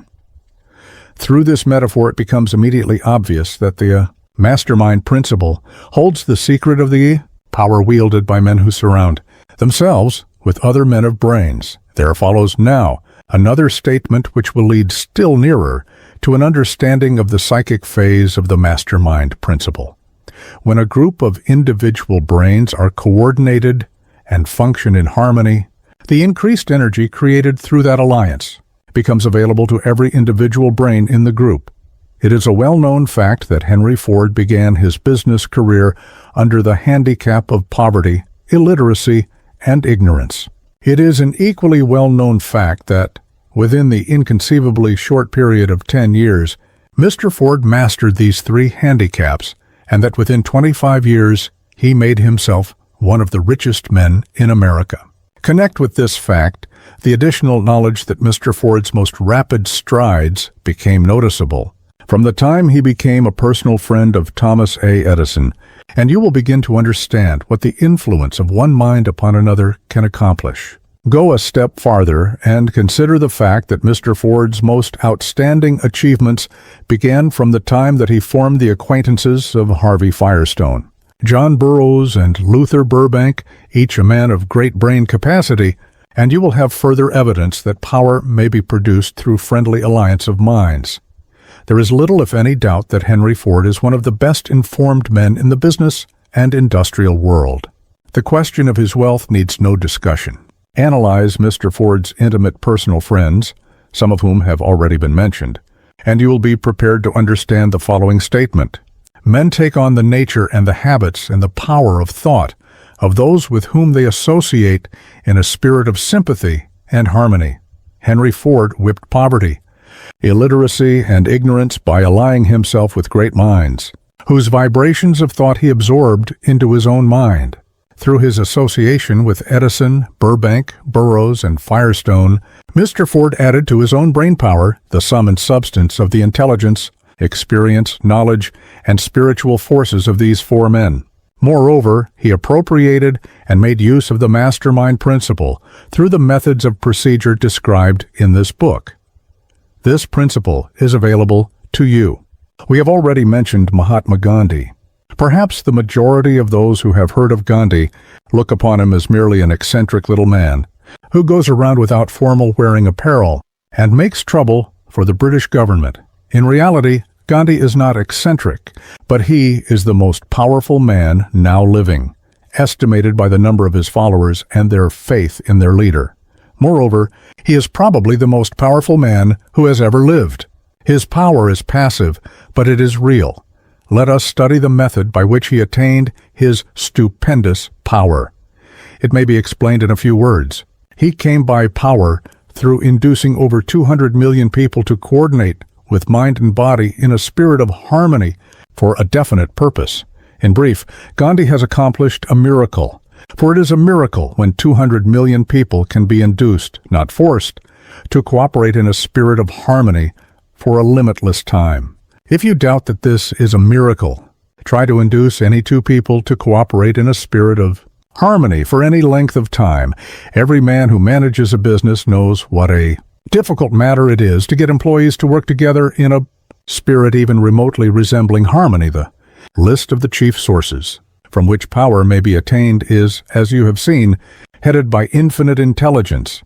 Through this metaphor, it becomes immediately obvious that the mastermind principle holds the secret of the power wielded by men who surround themselves with other men of brains. There follows now another statement which will lead still nearer to an understanding of the psychic phase of the mastermind principle. When a group of individual brains are coordinated and function in harmony, the increased energy created through that alliance becomes available to every individual brain in the group. It is a well-known fact that Henry Ford began his business career under the handicap of poverty, illiteracy, and ignorance. It is an equally well-known fact that, within the inconceivably short period of 10 years, Mr. Ford mastered these three handicaps, and that within 25 years he made himself one of the richest men in America. Connect with this fact the additional knowledge that Mr. Ford's most rapid strides became noticeable from the time he became a personal friend of Thomas A. Edison, and you will begin to understand what the influence of one mind upon another can accomplish. Go a step farther and consider the fact that Mr. Ford's most outstanding achievements began from the time that he formed the acquaintances of Harvey Firestone, John Burroughs, and Luther Burbank, each a man of great brain capacity, and you will have further evidence that power may be produced through friendly alliance of minds. There is little, if any, doubt that Henry Ford is one of the best-informed men in the business and industrial world. The question of his wealth needs no discussion. Analyze Mr. Ford's intimate personal friends, some of whom have already been mentioned, and you will be prepared to understand the following statement. Men take on the nature and the habits and the power of thought of those with whom they associate in a spirit of sympathy and harmony. Henry Ford whipped poverty, illiteracy, and ignorance by allying himself with great minds, whose vibrations of thought he absorbed into his own mind. Through his association with Edison, Burbank, Burroughs, and Firestone, Mr. Ford added to his own brain power the sum and substance of the intelligence, experience, knowledge, and spiritual forces of these four men. Moreover, he appropriated and made use of the mastermind principle through the methods of procedure described in this book. This principle is available to you. We have already mentioned Mahatma Gandhi. Perhaps the majority of those who have heard of Gandhi look upon him as merely an eccentric little man who goes around without formal wearing apparel and makes trouble for the British government. In reality, Gandhi is not eccentric, but he is the most powerful man now living, estimated by the number of his followers and their faith in their leader. Moreover, he is probably the most powerful man who has ever lived. His power is passive, but it is real. Let us study the method by which he attained his stupendous power. It may be explained in a few words. He came by power through inducing over 200 million people to coordinate with mind and body in a spirit of harmony for a definite purpose. In brief, Gandhi has accomplished a miracle, for it is a miracle when 200 million people can be induced, not forced, to cooperate in a spirit of harmony for a limitless time. If you doubt that this is a miracle, try to induce any two people to cooperate in a spirit of harmony for any length of time. Every man who manages a business knows what a difficult matter it is to get employees to work together in a spirit even remotely resembling harmony. The list of the chief sources from which power may be attained is, as you have seen, headed by infinite intelligence.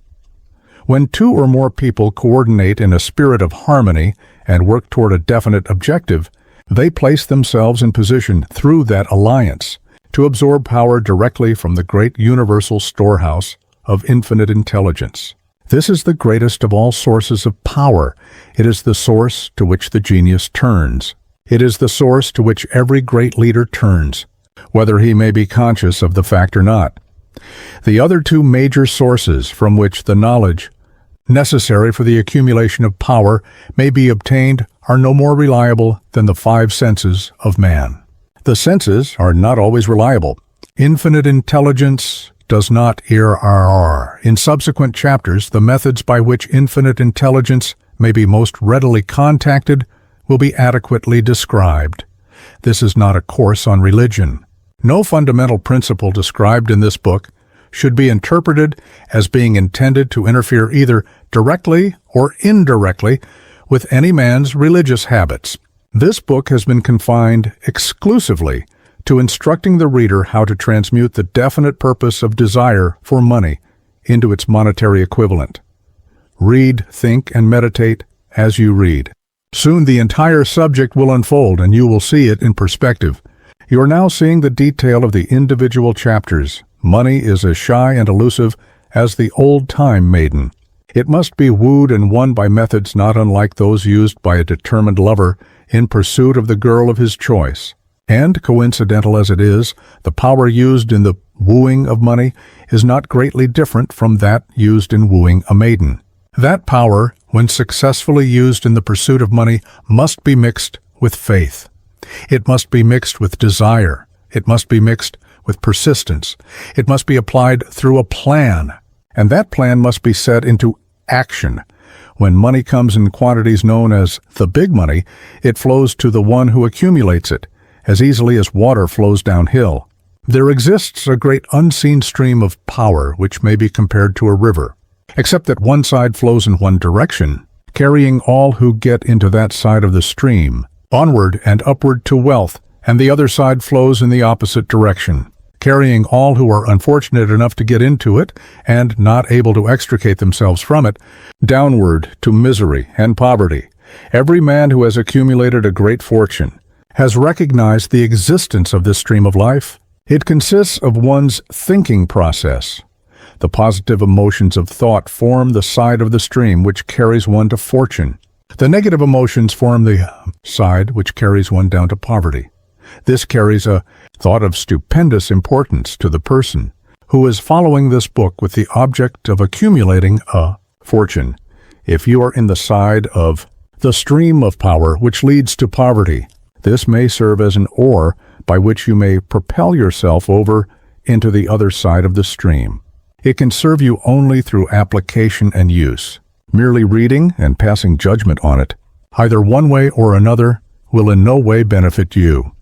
When two or more people coordinate in a spirit of harmony and work toward a definite objective, they place themselves in position through that alliance to absorb power directly from the great universal storehouse of infinite intelligence. This is the greatest of all sources of power. It is the source to which the genius turns. It is the source to which every great leader turns, whether he may be conscious of the fact or not. The other two major sources from which the knowledge necessary for the accumulation of power may be obtained are no more reliable than the five senses of man. The senses are not always reliable. Infinite intelligence does not err. In subsequent chapters, the methods by which infinite intelligence may be most readily contacted will be adequately described. This is not a course on religion. No fundamental principle described in this book should be interpreted as being intended to interfere either directly or indirectly with any man's religious habits. This book has been confined exclusively to instructing the reader how to transmute the definite purpose of desire for money into its monetary equivalent. Read, think, and meditate as you read. Soon the entire subject will unfold and you will see it in perspective. You are now seeing the detail of the individual chapters. Money is as shy and elusive as the old-time maiden. It must be wooed and won by methods not unlike those used by a determined lover in pursuit of the girl of his choice. And, coincidental as it is, the power used in the wooing of money is not greatly different from that used in wooing a maiden. That power, when successfully used in the pursuit of money, must be mixed with faith. It must be mixed with desire. It must be mixed with persistence. It must be applied through a plan, and that plan must be set into action. When money comes in quantities known as the big money, it flows to the one who accumulates it, as easily as water flows downhill. There exists a great unseen stream of power which may be compared to a river, except that one side flows in one direction, carrying all who get into that side of the stream, onward and upward to wealth, and the other side flows in the opposite direction, carrying all who are unfortunate enough to get into it and not able to extricate themselves from it, downward to misery and poverty. Every man who has accumulated a great fortune has recognized the existence of this stream of life. It consists of one's thinking process. The positive emotions of thought form the side of the stream which carries one to fortune. The negative emotions form the side which carries one down to poverty. This carries a thought of stupendous importance to the person who is following this book with the object of accumulating a fortune. If you are in the side of the stream of power which leads to poverty, this may serve as an oar by which you may propel yourself over into the other side of the stream. It can serve you only through application and use. Merely reading and passing judgment on it, either one way or another, will in no way benefit you.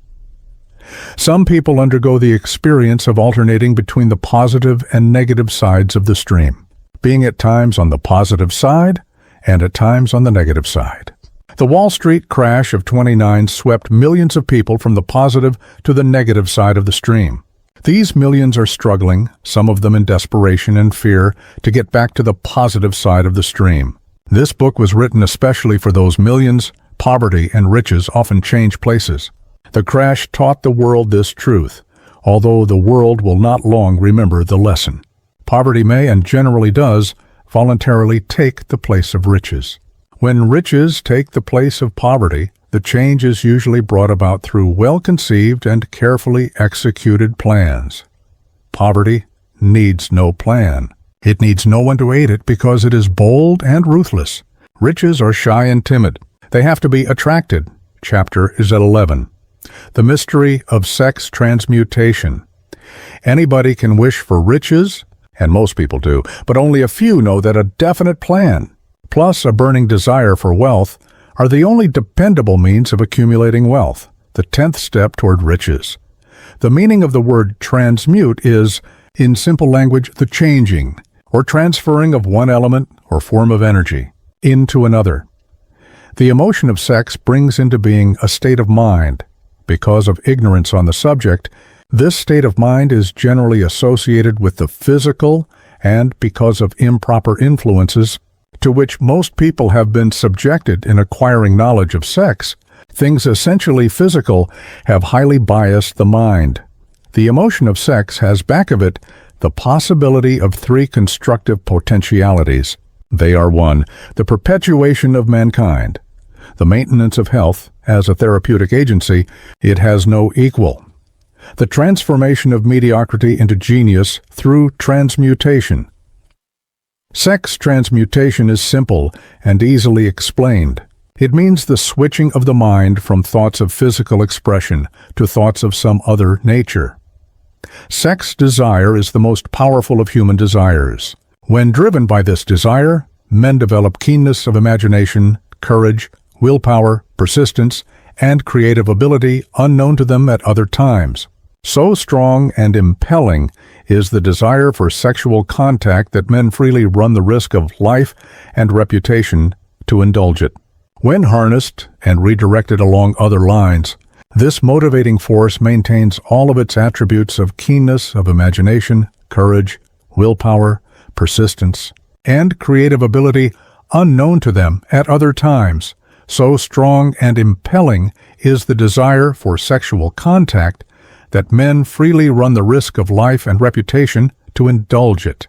Some people undergo the experience of alternating between the positive and negative sides of the stream, being at times on the positive side and at times on the negative side. The Wall Street crash of '29 swept millions of people from the positive to the negative side of the stream. These millions are struggling, some of them in desperation and fear, to get back to the positive side of the stream. This book was written especially for those millions. Poverty and riches often change places. The crash taught the world this truth, although the world will not long remember the lesson. Poverty may, and generally does, voluntarily take the place of riches. When riches take the place of poverty, the change is usually brought about through well-conceived and carefully executed plans. Poverty needs no plan. It needs no one to aid it because it is bold and ruthless. Riches are shy and timid. They have to be attracted. Chapter is at 11. The mystery of sex transmutation. Anybody can wish for riches, and most people do, but only a few know that a definite plan, plus a burning desire for wealth, are the only dependable means of accumulating wealth, the 10th step toward riches. The meaning of the word transmute is, in simple language, the changing, or transferring of one element or form of energy into another. The emotion of sex brings into being a state of mind. Because of ignorance on the subject, this state of mind is generally associated with the physical, and because of improper influences to which most people have been subjected in acquiring knowledge of sex, things essentially physical have highly biased the mind. The emotion of sex has back of it the possibility of three constructive potentialities. They are: 1, the perpetuation of mankind. The maintenance of health as a therapeutic agency, it has no equal. The transformation of mediocrity into genius through transmutation. Sex transmutation is simple and easily explained. It means the switching of the mind from thoughts of physical expression to thoughts of some other nature. Sex desire is the most powerful of human desires. When driven by this desire, men develop keenness of imagination, courage, willpower, persistence, and creative ability unknown to them at other times. So strong and impelling is the desire for sexual contact that men freely run the risk of life and reputation to indulge it. When harnessed and redirected along other lines, this motivating force maintains all of its attributes of keenness of imagination, courage, willpower, persistence, and creative ability unknown to them at other times. So strong and impelling is the desire for sexual contact that men freely run the risk of life and reputation to indulge it.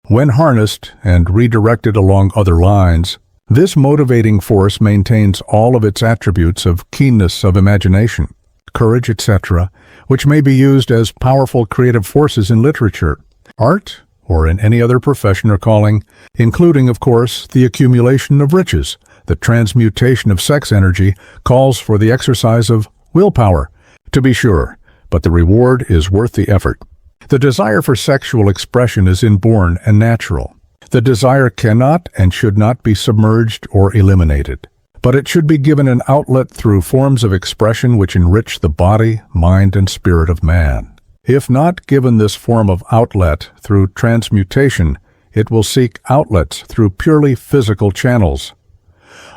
When harnessed and redirected along other lines, this motivating force maintains all of its attributes of keenness of imagination, courage, etc., which may be used as powerful creative forces in literature, art, or in any other profession or calling, including, of course, the accumulation of riches. The transmutation of sex energy calls for the exercise of willpower, to be sure, but the reward is worth the effort. The desire for sexual expression is inborn and natural. The desire cannot and should not be submerged or eliminated, but it should be given an outlet through forms of expression which enrich the body, mind, and spirit of man. If not given this form of outlet through transmutation, it will seek outlets through purely physical channels.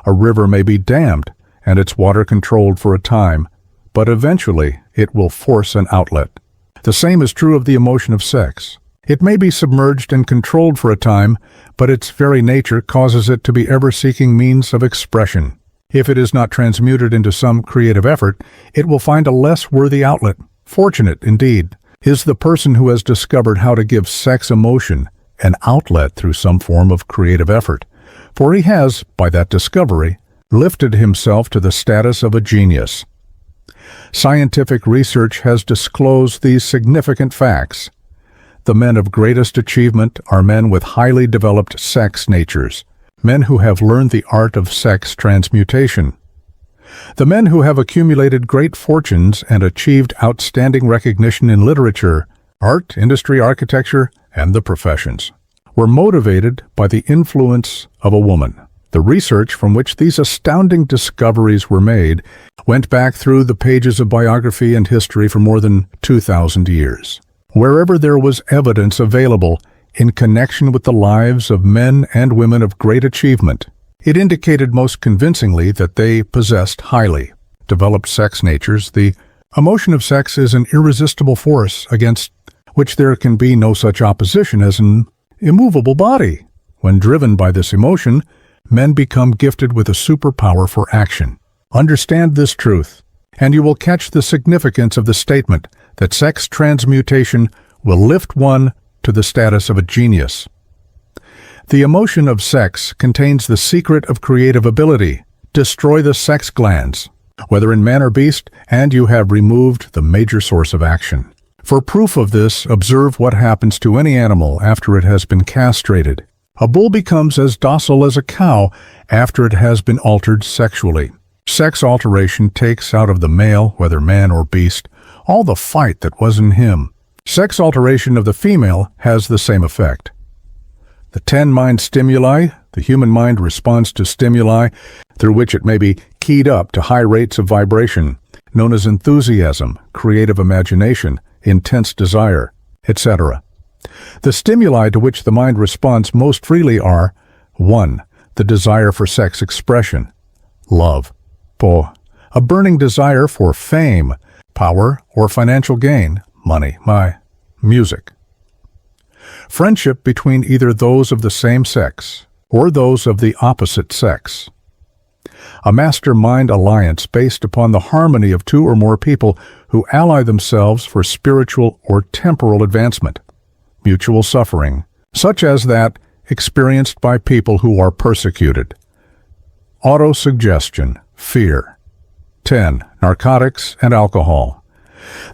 A river may be dammed and its water controlled for a time, but eventually it will force an outlet. The same is true of the emotion of sex. It may be submerged and controlled for a time, but its very nature causes it to be ever-seeking means of expression. If it is not transmuted into some creative effort, it will find a less worthy outlet. Fortunate, indeed, is the person who has discovered how to give sex emotion an outlet through some form of creative effort, for he has, by that discovery, lifted himself to the status of a genius. Scientific research has disclosed these significant facts. The men of greatest achievement are men with highly developed sex natures, men who have learned the art of sex transmutation. The men who have accumulated great fortunes and achieved outstanding recognition in literature, art, industry, architecture, and the professions were motivated by the influence of a woman. The research from which these astounding discoveries were made went back through the pages of biography and history for more than 2,000 years. Wherever there was evidence available in connection with the lives of men and women of great achievement, it indicated most convincingly that they possessed highly developed sex natures. The emotion of sex is an irresistible force against which there can be no such opposition as an immovable body. When driven by this emotion, men become gifted with a superpower for action. Understand this truth, and you will catch the significance of the statement that sex transmutation will lift one to the status of a genius. The emotion of sex contains the secret of creative ability. Destroy the sex glands, whether in man or beast, and you have removed the major source of action. For proof of this, observe what happens to any animal after it has been castrated. A bull becomes as docile as a cow after it has been altered sexually. Sex alteration takes out of the male, whether man or beast, all the fight that was in him. Sex alteration of the female has the same effect. The 10 mind stimuli, the human mind responds to stimuli through which it may be keyed up to high rates of vibration, known as enthusiasm, creative imagination, intense desire, etc. The stimuli to which the mind responds most freely are 1. The desire for sex expression, love, po, a burning desire for fame, power, or financial gain, money, music. Friendship between either those of the same sex or those of the opposite sex. A master-mind alliance based upon the harmony of 2 or more people who ally themselves for spiritual or temporal advancement. Mutual suffering, such as that experienced by people who are persecuted. Autosuggestion, fear. 10. Narcotics and alcohol.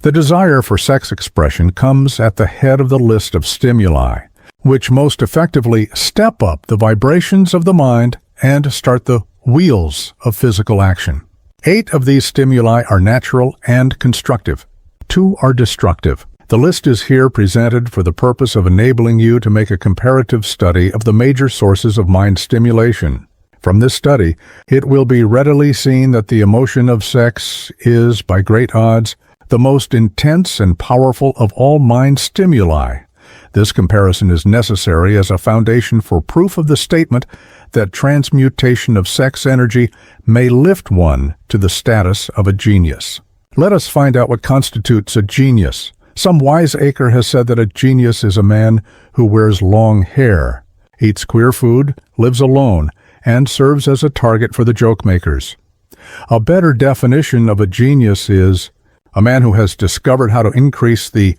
The desire for sex expression comes at the head of the list of stimuli, which most effectively step up the vibrations of the mind and start the wheels of physical action. 8 of these stimuli are natural and constructive. 2 are destructive. The list is here presented for the purpose of enabling you to make a comparative study of the major sources of mind stimulation. From this study, it will be readily seen that the emotion of sex is, by great odds, the most intense and powerful of all mind stimuli. This comparison is necessary as a foundation for proof of the statement that transmutation of sex energy may lift one to the status of a genius. Let us find out what constitutes a genius. Some wiseacre has said that a genius is a man who wears long hair, eats queer food, lives alone, and serves as a target for the joke-makers. A better definition of a genius is a man who has discovered how to increase the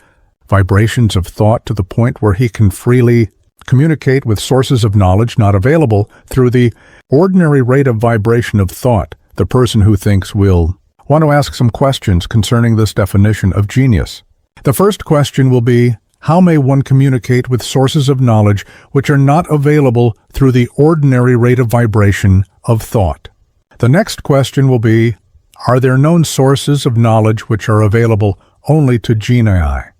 vibrations of thought to the point where he can freely communicate with sources of knowledge not available through the ordinary rate of vibration of thought. The person who thinks will want to ask some questions concerning this definition of genius. The first question will be, how may one communicate with sources of knowledge which are not available through the ordinary rate of vibration of thought? The next question will be, are there known sources of knowledge which are available only to genii?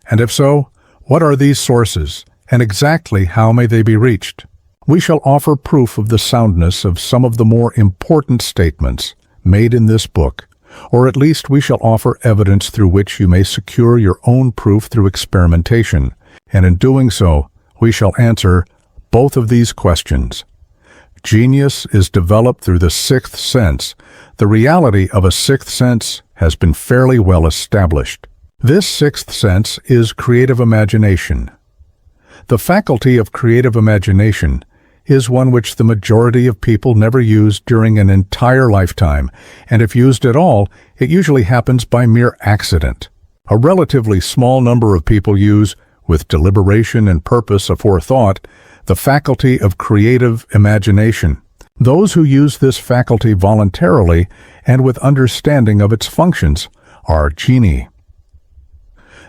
And if so, what are these sources, and exactly how may they be reached? We shall offer proof of the soundness of some of the more important statements made in this book, or at least we shall offer evidence through which you may secure your own proof through experimentation, and in doing so, we shall answer both of these questions. Genius is developed through the 6th sense. The reality of a 6th sense has been fairly well established. This 6th sense is creative imagination. The faculty of creative imagination is one which the majority of people never use during an entire lifetime, and if used at all, it usually happens by mere accident. A relatively small number of people use, with deliberation and purpose aforethought, the faculty of creative imagination. Those who use this faculty voluntarily and with understanding of its functions are genii.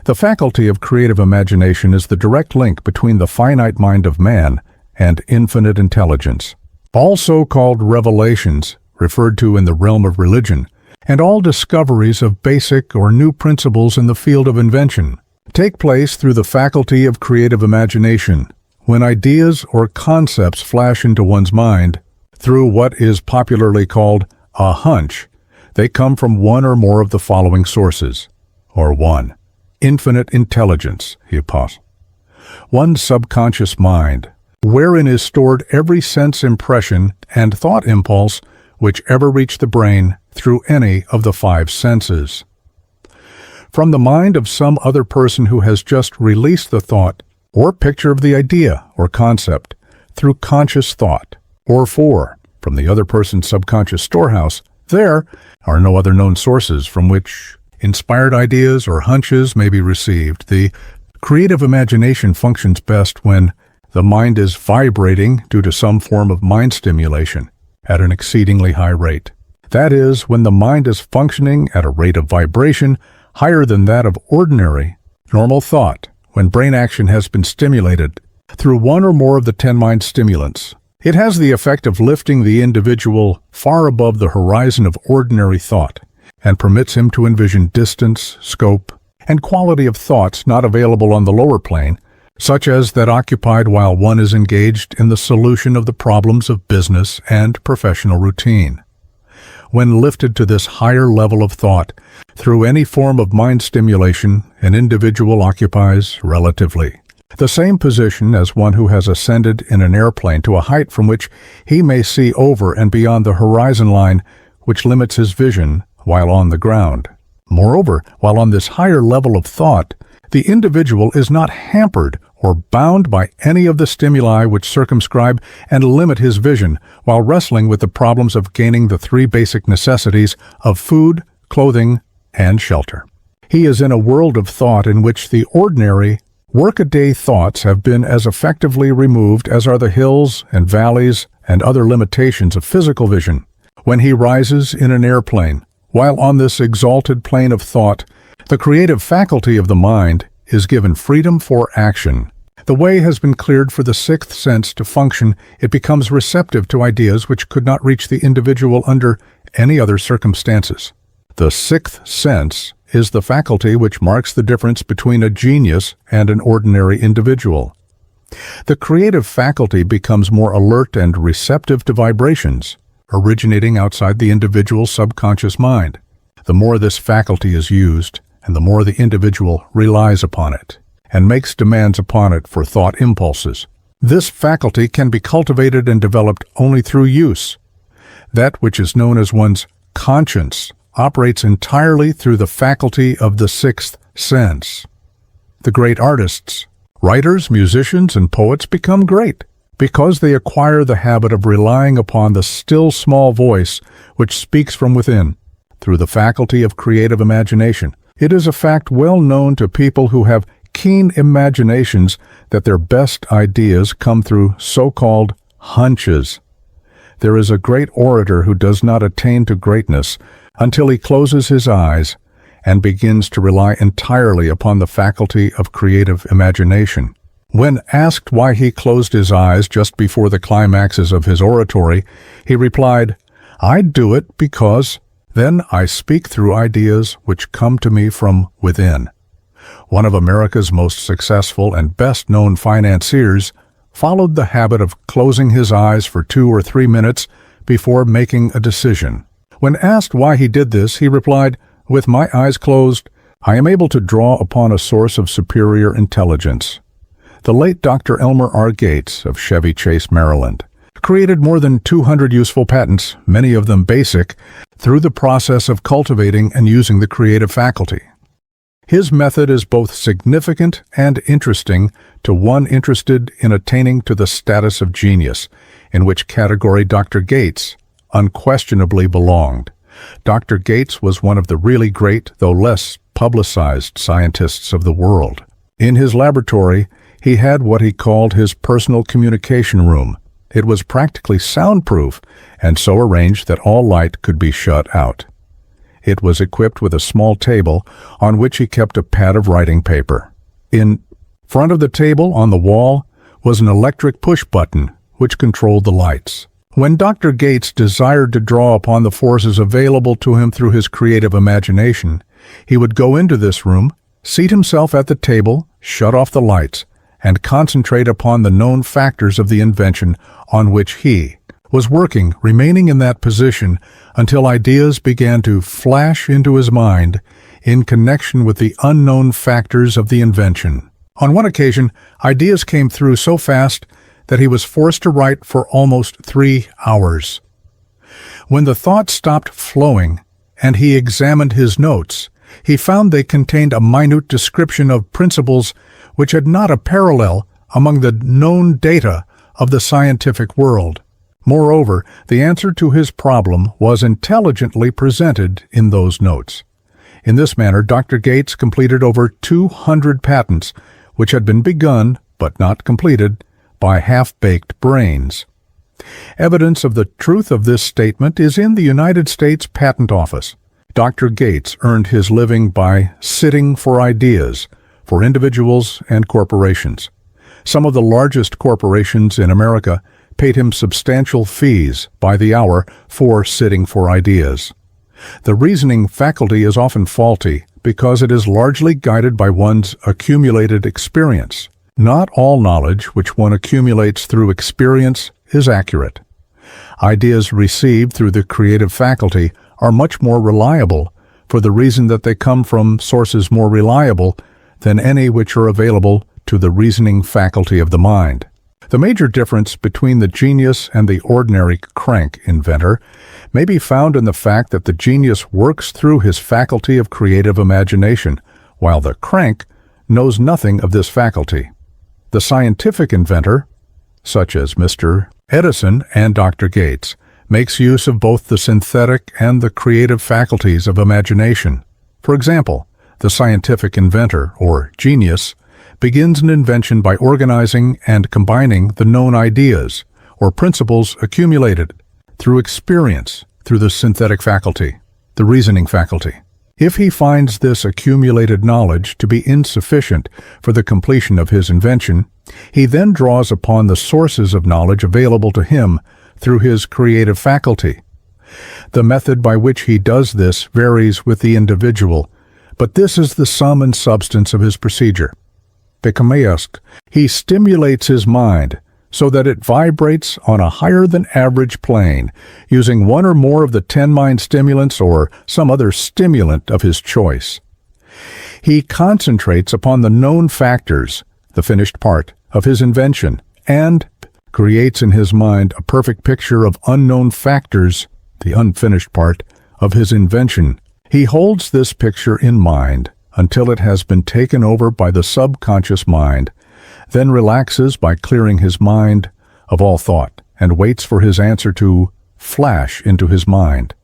The faculty of creative imagination is the direct link between the finite mind of man and infinite intelligence. All so-called revelations, referred to in the realm of religion, and all discoveries of basic or new principles in the field of invention, take place through the faculty of creative imagination. When ideas or concepts flash into one's mind, through what is popularly called a hunch, they come from one or more of the following sources. Or 1. Infinite intelligence, he apostles. One's subconscious mind, wherein is stored every sense impression and thought impulse which ever reach the brain through any of the 5 senses. From the mind of some other person who has just released the thought or picture of the idea or concept through conscious thought. Or 4. From the other person's subconscious storehouse, there are no other known sources from which inspired ideas or hunches may be received. The creative imagination functions best when the mind is vibrating due to some form of mind stimulation at an exceedingly high rate. That is, when the mind is functioning at a rate of vibration higher than that of ordinary, normal thought, when brain action has been stimulated through one or more of the 10 mind stimulants. It has the effect of lifting the individual far above the horizon of ordinary thought and permits him to envision distance, scope, and quality of thoughts not available on the lower plane, such as that occupied while one is engaged in the solution of the problems of business and professional routine. When lifted to this higher level of thought through any form of mind stimulation, an individual occupies, relatively, the same position as one who has ascended in an airplane to a height from which he may see over and beyond the horizon line which limits his vision while on the ground. Moreover, while on this higher level of thought, the individual is not hampered or bound by any of the stimuli which circumscribe and limit his vision while wrestling with the problems of gaining the 3 basic necessities of food, clothing, and shelter. He is in a world of thought in which the ordinary, workaday thoughts have been as effectively removed as are the hills and valleys and other limitations of physical vision. When he rises in an airplane, while on this exalted plane of thought, the creative faculty of the mind is given freedom for action. The way has been cleared for the 6th sense to function. It becomes receptive to ideas which could not reach the individual under any other circumstances. The 6th sense is the faculty which marks the difference between a genius and an ordinary individual. The creative faculty becomes more alert and receptive to vibrations, originating outside the individual's subconscious mind. The more this faculty is used, and the more the individual relies upon it, and makes demands upon it for thought impulses. This faculty can be cultivated and developed only through use. That which is known as one's conscience operates entirely through the faculty of the 6th sense. The great artists, writers, musicians, and poets become great because they acquire the habit of relying upon the still small voice which speaks from within, through the faculty of creative imagination. It is a fact well known to people who have keen imaginations that their best ideas come through so-called hunches. There is a great orator who does not attain to greatness until he closes his eyes and begins to rely entirely upon the faculty of creative imagination. When asked why he closed his eyes just before the climaxes of his oratory, he replied, "I do it because then I speak through ideas which come to me from within." One of America's most successful and best-known financiers followed the habit of closing his eyes for 2 or 3 minutes before making a decision. When asked why he did this, he replied, "With my eyes closed, I am able to draw upon a source of superior intelligence." The late Dr. Elmer R. Gates of Chevy Chase, Maryland, created more than 200 useful patents, many of them basic, through the process of cultivating and using the creative faculty. His method is both significant and interesting to one interested in attaining to the status of genius, in which category Dr. Gates unquestionably belonged. Dr. Gates was one of the really great, though less publicized, scientists of the world. In his laboratory, he had what he called his personal communication room. It was practically soundproof and so arranged that all light could be shut out. It was equipped with a small table on which he kept a pad of writing paper. In front of the table on the wall was an electric push button which controlled the lights. When Dr. Gates desired to draw upon the forces available to him through his creative imagination, he would go into this room, seat himself at the table, shut off the lights, and concentrate upon the known factors of the invention on which he was working, remaining in that position until ideas began to flash into his mind in connection with the unknown factors of the invention. On one occasion, ideas came through so fast that he was forced to write for almost 3 hours. When the thoughts stopped flowing and he examined his notes, he found they contained a minute description of principles which had not a parallel among the known data of the scientific world. Moreover, the answer to his problem was intelligently presented in those notes. In this manner, Dr. Gates completed over 200 patents, which had been begun, but not completed, by half-baked brains. Evidence of the truth of this statement is in the United States Patent Office. Dr. Gates earned his living by sitting for ideas for individuals and corporations. Some of the largest corporations in America paid him substantial fees by the hour for sitting for ideas. The reasoning faculty is often faulty because it is largely guided by one's accumulated experience. Not all knowledge which one accumulates through experience is accurate. Ideas received through the creative faculty are much more reliable for the reason that they come from sources more reliable than any which are available to the reasoning faculty of the mind. The major difference between the genius and the ordinary crank inventor may be found in the fact that the genius works through his faculty of creative imagination, while the crank knows nothing of this faculty. The scientific inventor, such as Mr. Edison and Dr. Gates, makes use of both the synthetic and the creative faculties of imagination. For example, the scientific inventor, or genius, begins an invention by organizing and combining the known ideas, or principles accumulated through experience, through the synthetic faculty, the reasoning faculty. If he finds this accumulated knowledge to be insufficient for the completion of his invention, he then draws upon the sources of knowledge available to him through his creative faculty. The method by which he does this varies with the individual, but this is the sum and substance of his procedure. Picamaesque, he stimulates his mind so that it vibrates on a higher-than-average plane, using one or more of the 10 mind stimulants or some other stimulant of his choice. He concentrates upon the known factors, the finished part, of his invention, and creates in his mind a perfect picture of unknown factors, the unfinished part, of his invention. He holds this picture in mind until it has been taken over by the subconscious mind, then relaxes by clearing his mind of all thought, and waits for his answer to flash into his mind.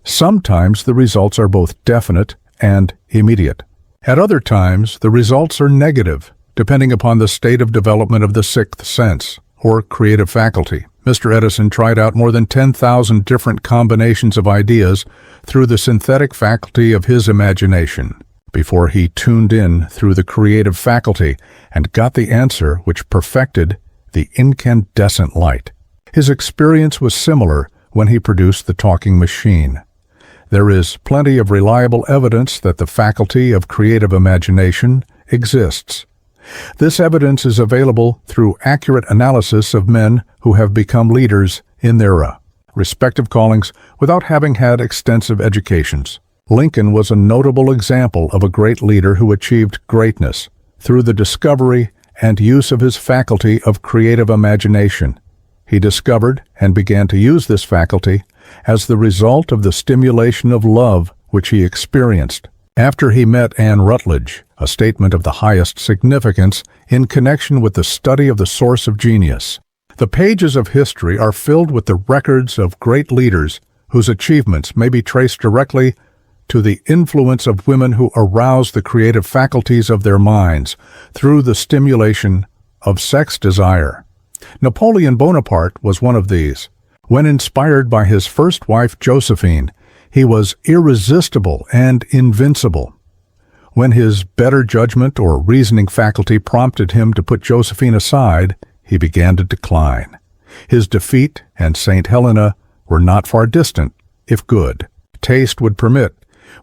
Sometimes the results are both definite and immediate. At other times, the results are negative, depending upon the state of development of the sixth sense, or creative faculty. Mr. Edison tried out more than 10,000 different combinations of ideas through the synthetic faculty of his imagination, before he tuned in through the creative faculty and got the answer which perfected the incandescent light. His experience was similar when he produced the talking machine. There is plenty of reliable evidence that the faculty of creative imagination exists. This evidence is available through accurate analysis of men who have become leaders in their respective callings without having had extensive educations. Lincoln was a notable example of a great leader who achieved greatness through the discovery and use of his faculty of creative imagination. He discovered and began to use this faculty as the result of the stimulation of love which he experienced. after he met Anne Rutledge, a statement of the highest significance in connection with the study of the source of genius. The pages of history are filled with the records of great leaders whose achievements may be traced directly to the influence of women who aroused the creative faculties of their minds through the stimulation of sex desire. Napoleon Bonaparte was one of these. When inspired by his first wife Josephine, he was irresistible and invincible. When his better judgment or reasoning faculty prompted him to put Josephine aside, he began to decline. His defeat and St. Helena were not far distant, if good taste would permit.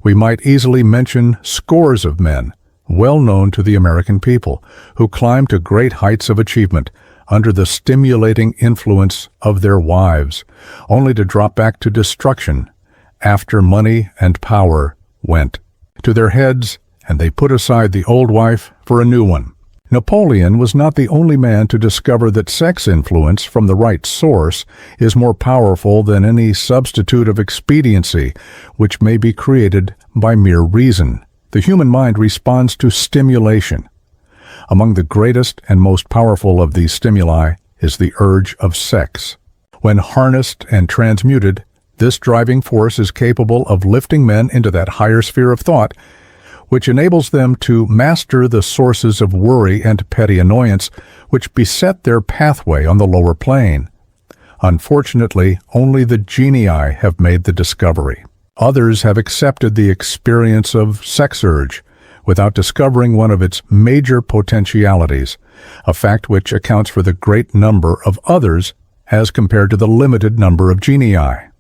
We might easily mention scores of men, well known to the American people, who climbed to great heights of achievement under the stimulating influence of their wives, only to drop back to destruction after money and power went to their heads and they put aside the old wife for a new one. Napoleon was not the only man to discover that sex influence from the right source is more powerful than any substitute of expediency which may be created by mere reason. The human mind responds to stimulation. Among the greatest and most powerful of these stimuli is the urge of sex. When harnessed and transmuted, this driving force is capable of lifting men into that higher sphere of thought, which enables them to master the sources of worry and petty annoyance which beset their pathway on the lower plane. Unfortunately, only the genii have made the discovery. Others have accepted the experience of sex urge without discovering one of its major potentialities, a fact which accounts for the great number of others as compared to the limited number of genii.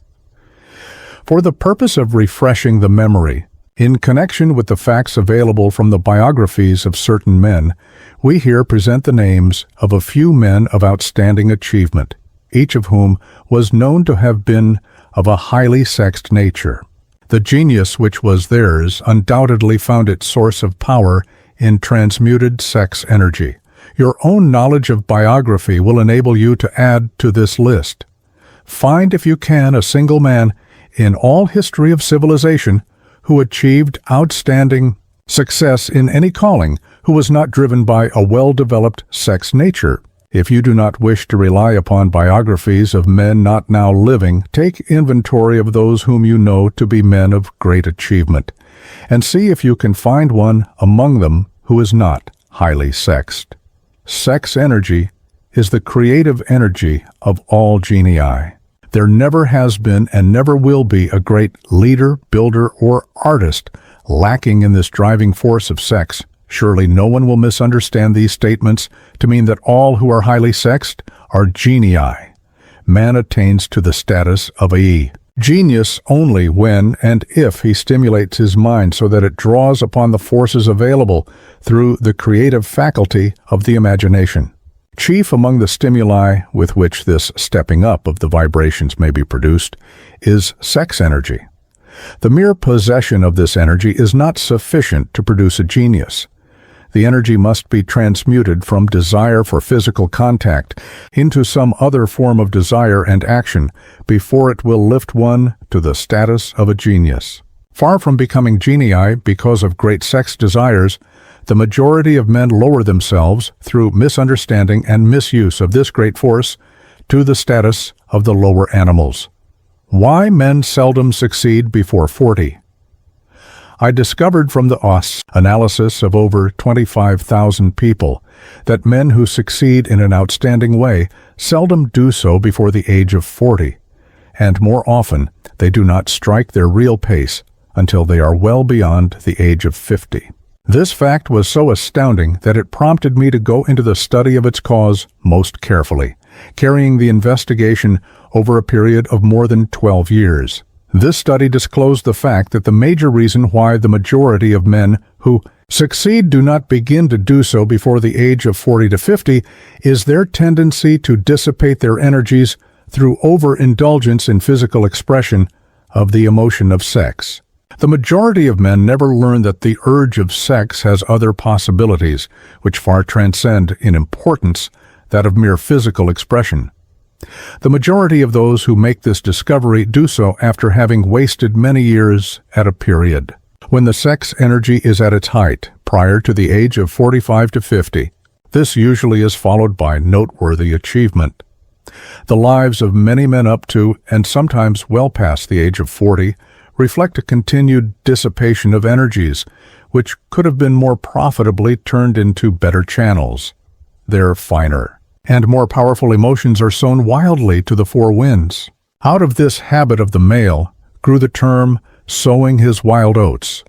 For the purpose of refreshing the memory, in connection with the facts available from the biographies of certain men, we here present the names of a few men of outstanding achievement, each of whom was known to have been of a highly sexed nature. The genius which was theirs undoubtedly found its source of power in transmuted sex energy. Your own knowledge of biography will enable you to add to this list. Find, if you can, a single man in all history of civilization who achieved outstanding success in any calling who was not driven by a well-developed sex nature. If you do not wish to rely upon biographies of men not now living, take inventory of those whom you know to be men of great achievement, and see if you can find one among them who is not highly sexed. Sex energy is the creative energy of all genii. There never has been and never will be a great leader, builder, or artist lacking in this driving force of sex. Surely no one will misunderstand these statements to mean that all who are highly sexed are genii. Man attains to the status of a genius only when and if he stimulates his mind so that it draws upon the forces available through the creative faculty of the imagination. Chief among the stimuli with which this stepping up of the vibrations may be produced is sex energy. The mere possession of this energy is not sufficient to produce a genius. The energy must be transmuted from desire for physical contact into some other form of desire and action before it will lift one to the status of a genius. Far from becoming genii because of great sex desires, the majority of men lower themselves through misunderstanding and misuse of this great force to the status of the lower animals. Why men seldom succeed before 40? I discovered from the OS analysis of over 25,000 people that men who succeed in an outstanding way seldom do so before the age of 40, and more often they do not strike their real pace until they are well beyond the age of 50. This fact was so astounding that it prompted me to go into the study of its cause most carefully, carrying the investigation over a period of more than 12 years. This study disclosed the fact that the major reason why the majority of men who succeed do not begin to do so before the age of 40 to 50 is their tendency to dissipate their energies through overindulgence in physical expression of the emotion of sex. The majority of men never learn that the urge of sex has other possibilities, which far transcend in importance that of mere physical expression. The majority of those who make this discovery do so after having wasted many years at a period. When the sex energy is at its height, prior to the age of 45 to 50, this usually is followed by noteworthy achievement. The lives of many men up to, and sometimes well past the age of 40, reflect a continued dissipation of energies, which could have been more profitably turned into better channels. Their finer and more powerful emotions are sown wildly to the four winds. Out of this habit of the male grew the term sowing his wild oats.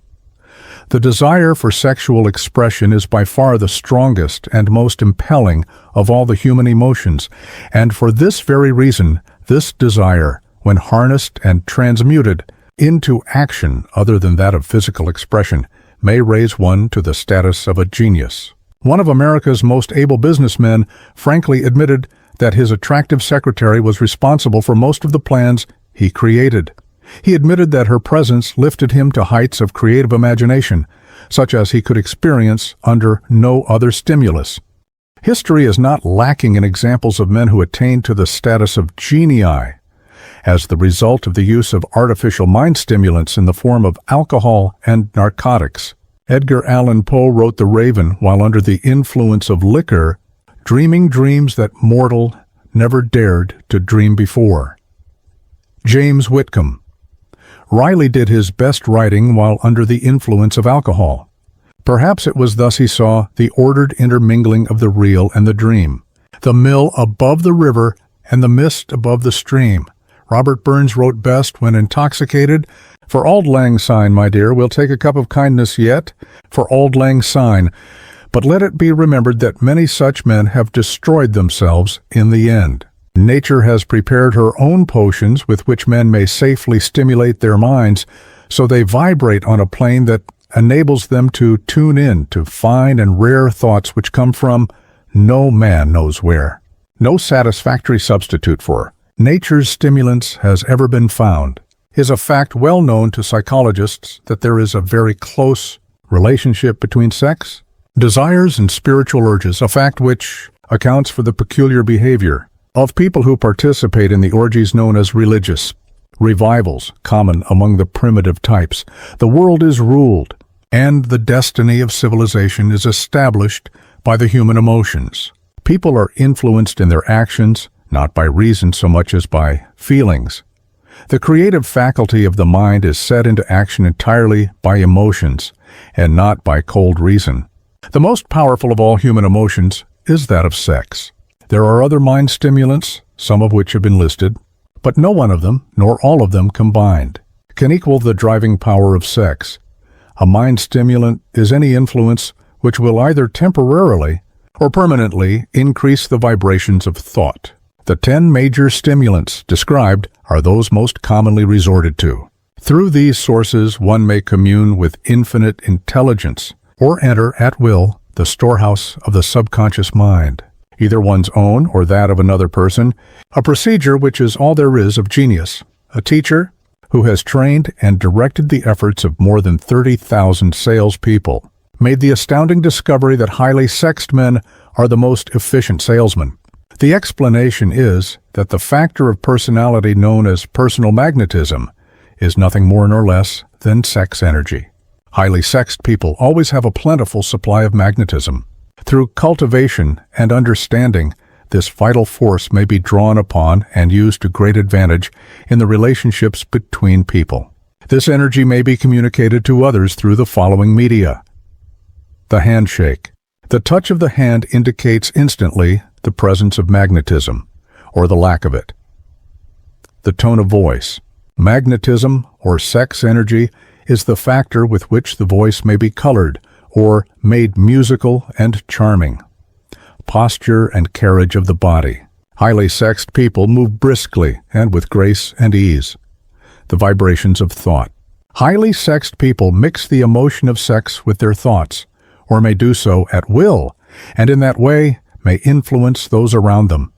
The desire for sexual expression is by far the strongest and most impelling of all the human emotions, and for this very reason, this desire, when harnessed and transmuted into action other than that of physical expression, may raise one to the status of a genius. One of America's most able businessmen frankly admitted that his attractive secretary was responsible for most of the plans he created. He admitted that her presence lifted him to heights of creative imagination, such as he could experience under no other stimulus. History is not lacking in examples of men who attained to the status of genii as the result of the use of artificial mind stimulants in the form of alcohol and narcotics. Edgar Allan Poe wrote The Raven while under the influence of liquor, dreaming dreams that mortal never dared to dream before. James Whitcomb. Riley did his best writing while under the influence of alcohol. Perhaps it was thus he saw the ordered intermingling of the real and the dream, the mill above the river and the mist above the stream. Robert Burns wrote best when intoxicated, "For auld lang syne, my dear, we'll take a cup of kindness yet, for auld lang syne. But let it be remembered that many such men have destroyed themselves in the end." Nature has prepared her own potions with which men may safely stimulate their minds, so they vibrate on a plane that enables them to tune in to fine and rare thoughts which come from no man knows where. No satisfactory substitute for nature's stimulants has ever been found. It is a fact well known to psychologists that there is a very close relationship between sex, desires, and spiritual urges, a fact which accounts for the peculiar behavior of people who participate in the orgies known as religious revivals, common among the primitive types. The world is ruled, and the destiny of civilization is established by the human emotions. People are influenced in their actions, not by reason so much as by feelings. The creative faculty of the mind is set into action entirely by emotions, and not by cold reason. The most powerful of all human emotions is that of sex. There are other mind stimulants, some of which have been listed, but no one of them, nor all of them combined, can equal the driving power of sex. A mind stimulant is any influence which will either temporarily or permanently increase the vibrations of thought. The 10 major stimulants described are those most commonly resorted to. Through these sources, one may commune with infinite intelligence or enter at will the storehouse of the subconscious mind, either one's own or that of another person, a procedure which is all there is of genius. A teacher who has trained and directed the efforts of more than 30,000 salespeople made the astounding discovery that highly sexed men are the most efficient salesmen. The explanation is that the factor of personality known as personal magnetism is nothing more nor less than sex energy. Highly sexed people always have a plentiful supply of magnetism. Through cultivation and understanding, this vital force may be drawn upon and used to great advantage in the relationships between people. This energy may be communicated to others through the following media. The handshake. The touch of the hand indicates instantly the presence of magnetism, or the lack of it. The tone of voice. Magnetism, or sex energy, is the factor with which the voice may be colored, or made musical and charming. Posture and carriage of the body. Highly sexed people move briskly and with grace and ease. The vibrations of thought. Highly sexed people mix the emotion of sex with their thoughts, or may do so at will, and in that way may influence those around them.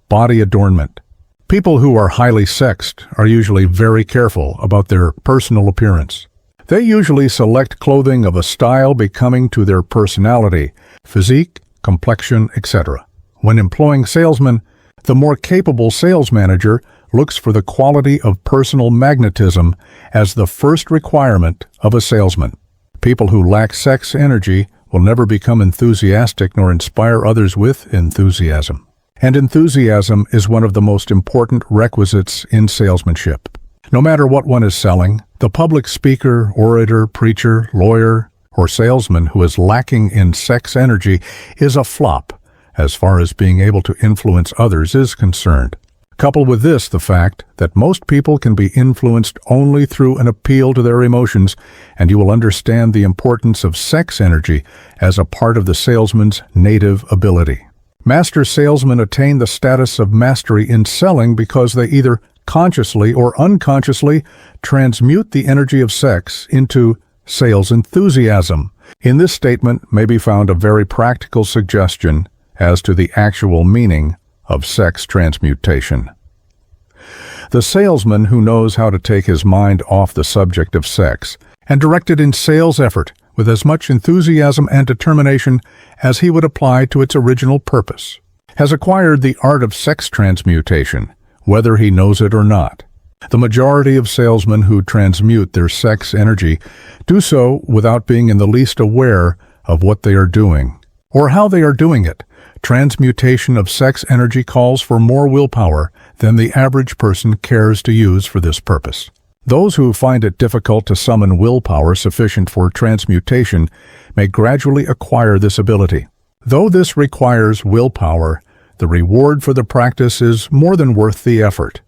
Body adornment. People who are highly sexed are usually very careful about their personal appearance. They usually select clothing of a style becoming to their personality, physique, complexion, etc. When employing salesmen, The more capable sales manager looks for the quality of personal magnetism as the first requirement of a salesman. People who lack sex energy will never become enthusiastic nor inspire others with enthusiasm. And enthusiasm is one of the most important requisites in salesmanship. No matter what one is selling, the public speaker, orator, preacher, lawyer, or salesman who is lacking in sex energy is a flop as far as being able to influence others is concerned. Couple with this the fact that most people can be influenced only through an appeal to their emotions, and you will understand the importance of sex energy as a part of the salesman's native ability. Master salesmen attain the status of mastery in selling because they either consciously or unconsciously transmute the energy of sex into sales enthusiasm. In this statement may be found a very practical suggestion as to the actual meaning of sex transmutation. The salesman who knows how to take his mind off the subject of sex and direct it in sales effort with as much enthusiasm and determination as he would apply to its original purpose has acquired the art of sex transmutation, whether he knows it or not. The majority of salesmen who transmute their sex energy do so without being in the least aware of what they are doing or how they are doing it. Transmutation of sex energy calls for more willpower than the average person cares to use for this purpose. Those who find it difficult to summon willpower sufficient for transmutation may gradually acquire this ability. Though this requires willpower, the reward for the practice is more than worth the effort.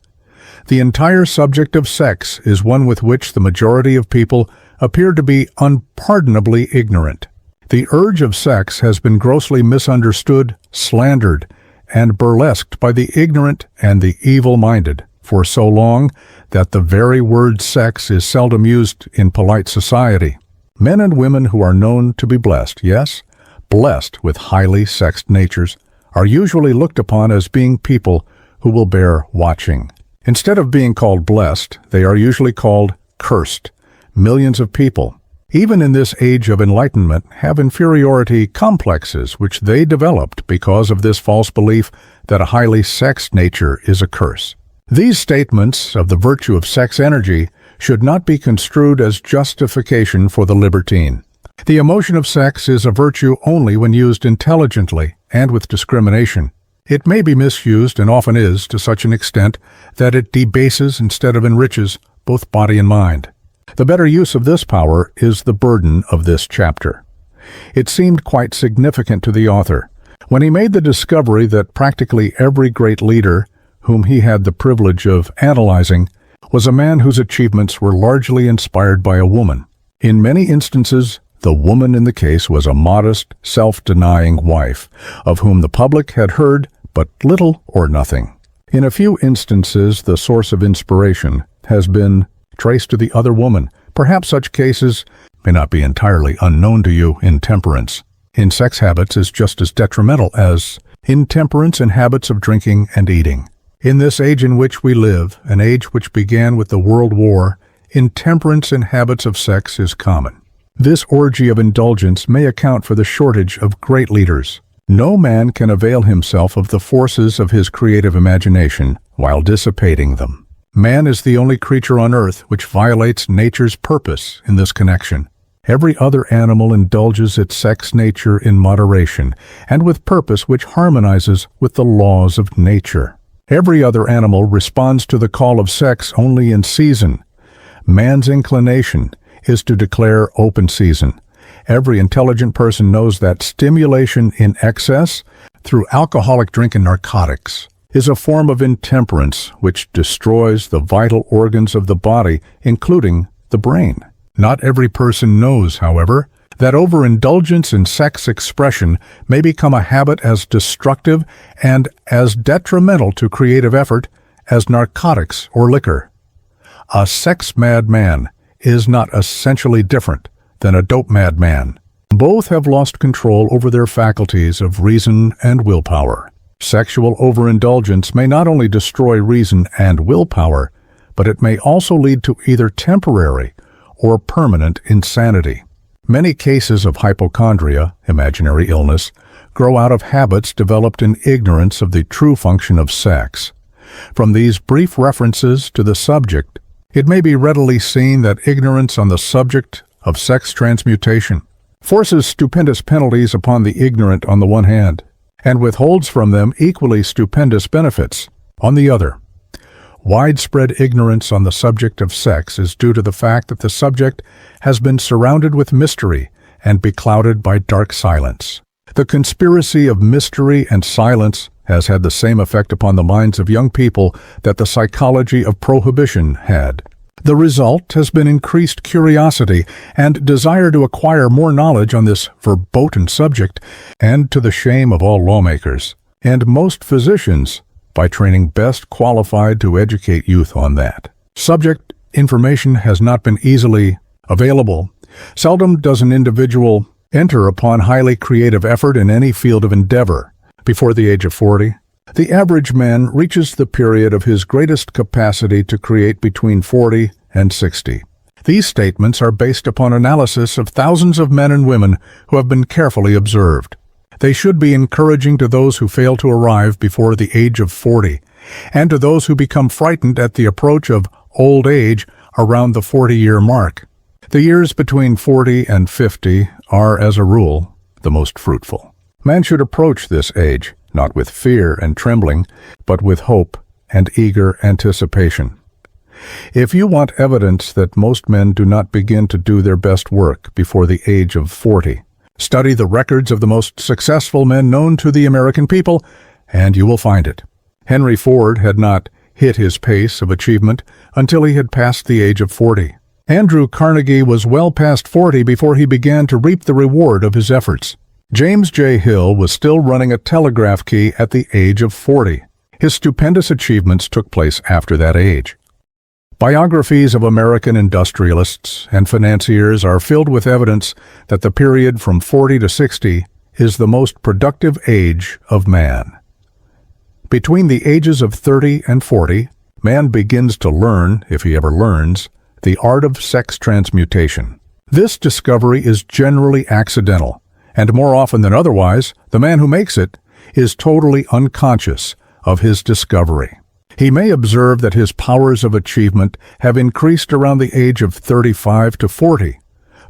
The entire subject of sex is one with which the majority of people appear to be unpardonably ignorant. The urge of sex has been grossly misunderstood, slandered, and burlesqued by the ignorant and the evil-minded for so long that the very word sex is seldom used in polite society. Men and women who are known to be blessed, yes, blessed with highly sexed natures, are usually looked upon as being people who will bear watching. Instead of being called blessed, they are usually called cursed. Millions of people, even in this age of enlightenment, have inferiority complexes which they developed because of this false belief that a highly sexed nature is a curse. These statements of the virtue of sex energy should not be construed as justification for the libertine. The emotion of sex is a virtue only when used intelligently and with discrimination. It may be misused, and often is, to such an extent that it debases instead of enriches both body and mind. The better use of this power is the burden of this chapter. It seemed quite significant to the author when he made the discovery that practically every great leader whom he had the privilege of analyzing was a man whose achievements were largely inspired by a woman. In many instances, the woman in the case was a modest, self-denying wife, of whom the public had heard but little or nothing. In a few instances, the source of inspiration has been traced to the other woman. Perhaps such cases may not be entirely unknown to you. Intemperance in sex habits is just as detrimental as intemperance in habits of drinking and eating. In this age in which we live, an age which began with the World War, intemperance in habits of sex is common. This orgy of indulgence may account for the shortage of great leaders. No man can avail himself of the forces of his creative imagination while dissipating them. Man is the only creature on earth which violates nature's purpose in this connection. Every other animal indulges its sex nature in moderation and with purpose which harmonizes with the laws of nature. Every other animal responds to the call of sex only in season. Man's inclination is to declare open season. Every intelligent person knows that stimulation in excess through alcoholic drink and narcotics is a form of intemperance which destroys the vital organs of the body, including the brain. Not every person knows, however, that overindulgence in sex expression may become a habit as destructive and as detrimental to creative effort as narcotics or liquor. A sex-mad man is not essentially different than a dope-mad man. Both have lost control over their faculties of reason and willpower. Sexual overindulgence may not only destroy reason and willpower, but it may also lead to either temporary or permanent insanity. Many cases of hypochondria, imaginary illness, grow out of habits developed in ignorance of the true function of sex. From these brief references to the subject, it may be readily seen that ignorance on the subject of sex transmutation forces stupendous penalties upon the ignorant on the one hand, and withholds from them equally stupendous benefits on the other. Widespread ignorance on the subject of sex is due to the fact that the subject has been surrounded with mystery and beclouded by dark silence. The conspiracy of mystery and silence has had the same effect upon the minds of young people that the psychology of prohibition had. The result has been increased curiosity and desire to acquire more knowledge on this verboten subject, and to the shame of all lawmakers and most physicians, by training best qualified to educate youth on that subject, information has not been easily available. Seldom does an individual enter upon highly creative effort in any field of endeavor before the age of 40. The average man reaches the period of his greatest capacity to create between 40 and 60. These statements are based upon analysis of thousands of men and women who have been carefully observed. They should be encouraging to those who fail to arrive before the age of 40, and to those who become frightened at the approach of old age around the 40-year mark. The years between 40 and 50 are, as a rule, the most fruitful. Man should approach this age, not with fear and trembling, but with hope and eager anticipation. If you want evidence that most men do not begin to do their best work before the age of 40, study the records of the most successful men known to the American people, and you will find it. Henry Ford had not hit his pace of achievement until he had passed the age of 40. Andrew Carnegie was well past 40 before he began to reap the reward of his efforts. James J. Hill was still running a telegraph key at the age of 40. His stupendous achievements took place after that age. Biographies of American industrialists and financiers are filled with evidence that the period from 40 to 60 is the most productive age of man. Between the ages of 30 and 40, man begins to learn, if he ever learns, the art of sex transmutation. This discovery is generally accidental, and more often than otherwise, the man who makes it is totally unconscious of his discovery. He may observe that his powers of achievement have increased around the age of 35 to 40,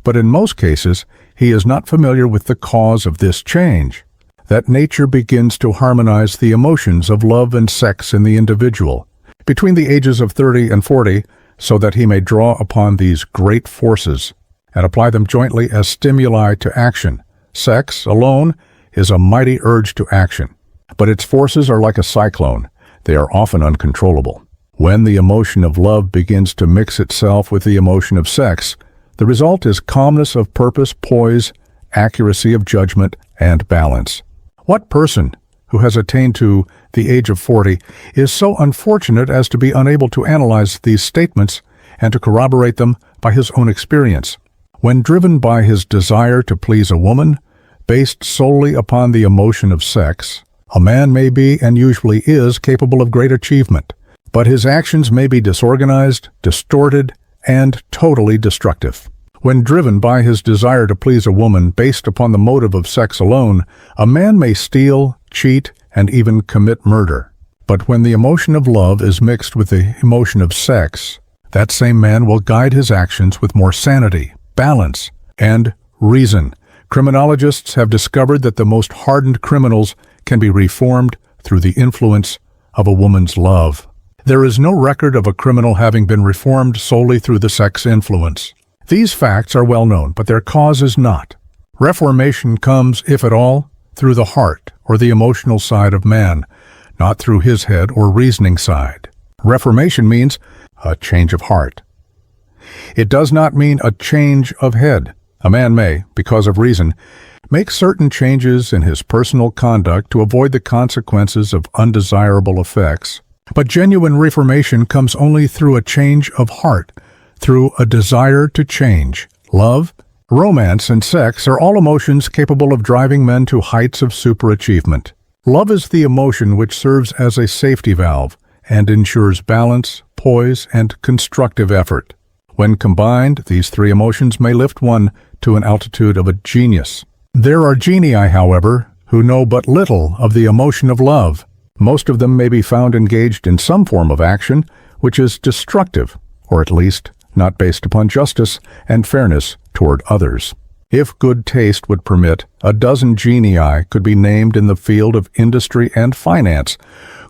but in most cases he is not familiar with the cause of this change, that nature begins to harmonize the emotions of love and sex in the individual between the ages of 30 and 40, so that he may draw upon these great forces and apply them jointly as stimuli to action. Sex alone is a mighty urge to action, but its forces are like a cyclone. They are often uncontrollable. When the emotion of love begins to mix itself with the emotion of sex, the result is calmness of purpose, poise, accuracy of judgment, and balance. What person who has attained to the age of 40 is so unfortunate as to be unable to analyze these statements and to corroborate them by his own experience? When driven by his desire to please a woman, based solely upon the emotion of sex, a man may be, and usually is, capable of great achievement, but his actions may be disorganized, distorted, and totally destructive. When driven by his desire to please a woman based upon the motive of sex alone, a man may steal, cheat, and even commit murder. But when the emotion of love is mixed with the emotion of sex, that same man will guide his actions with more sanity, balance, and reason. Criminologists have discovered that the most hardened criminals can be reformed through the influence of a woman's love. There is no record of a criminal having been reformed solely through the sex influence. These facts are well known, but their cause is not. Reformation comes, if at all, through the heart or the emotional side of man, not through his head or reasoning side. Reformation means a change of heart. It does not mean a change of head. A man may, because of reason, make certain changes in his personal conduct to avoid the consequences of undesirable effects. But genuine reformation comes only through a change of heart, through a desire to change. Love, romance, and sex are all emotions capable of driving men to heights of superachievement. Love is the emotion which serves as a safety valve and ensures balance, poise, and constructive effort. When combined, these three emotions may lift one to an altitude of a genius. There are genii, however, who know but little of the emotion of love. Most of them may be found engaged in some form of action which is destructive, or at least not based upon justice and fairness toward others. If good taste would permit, a dozen genii could be named in the field of industry and finance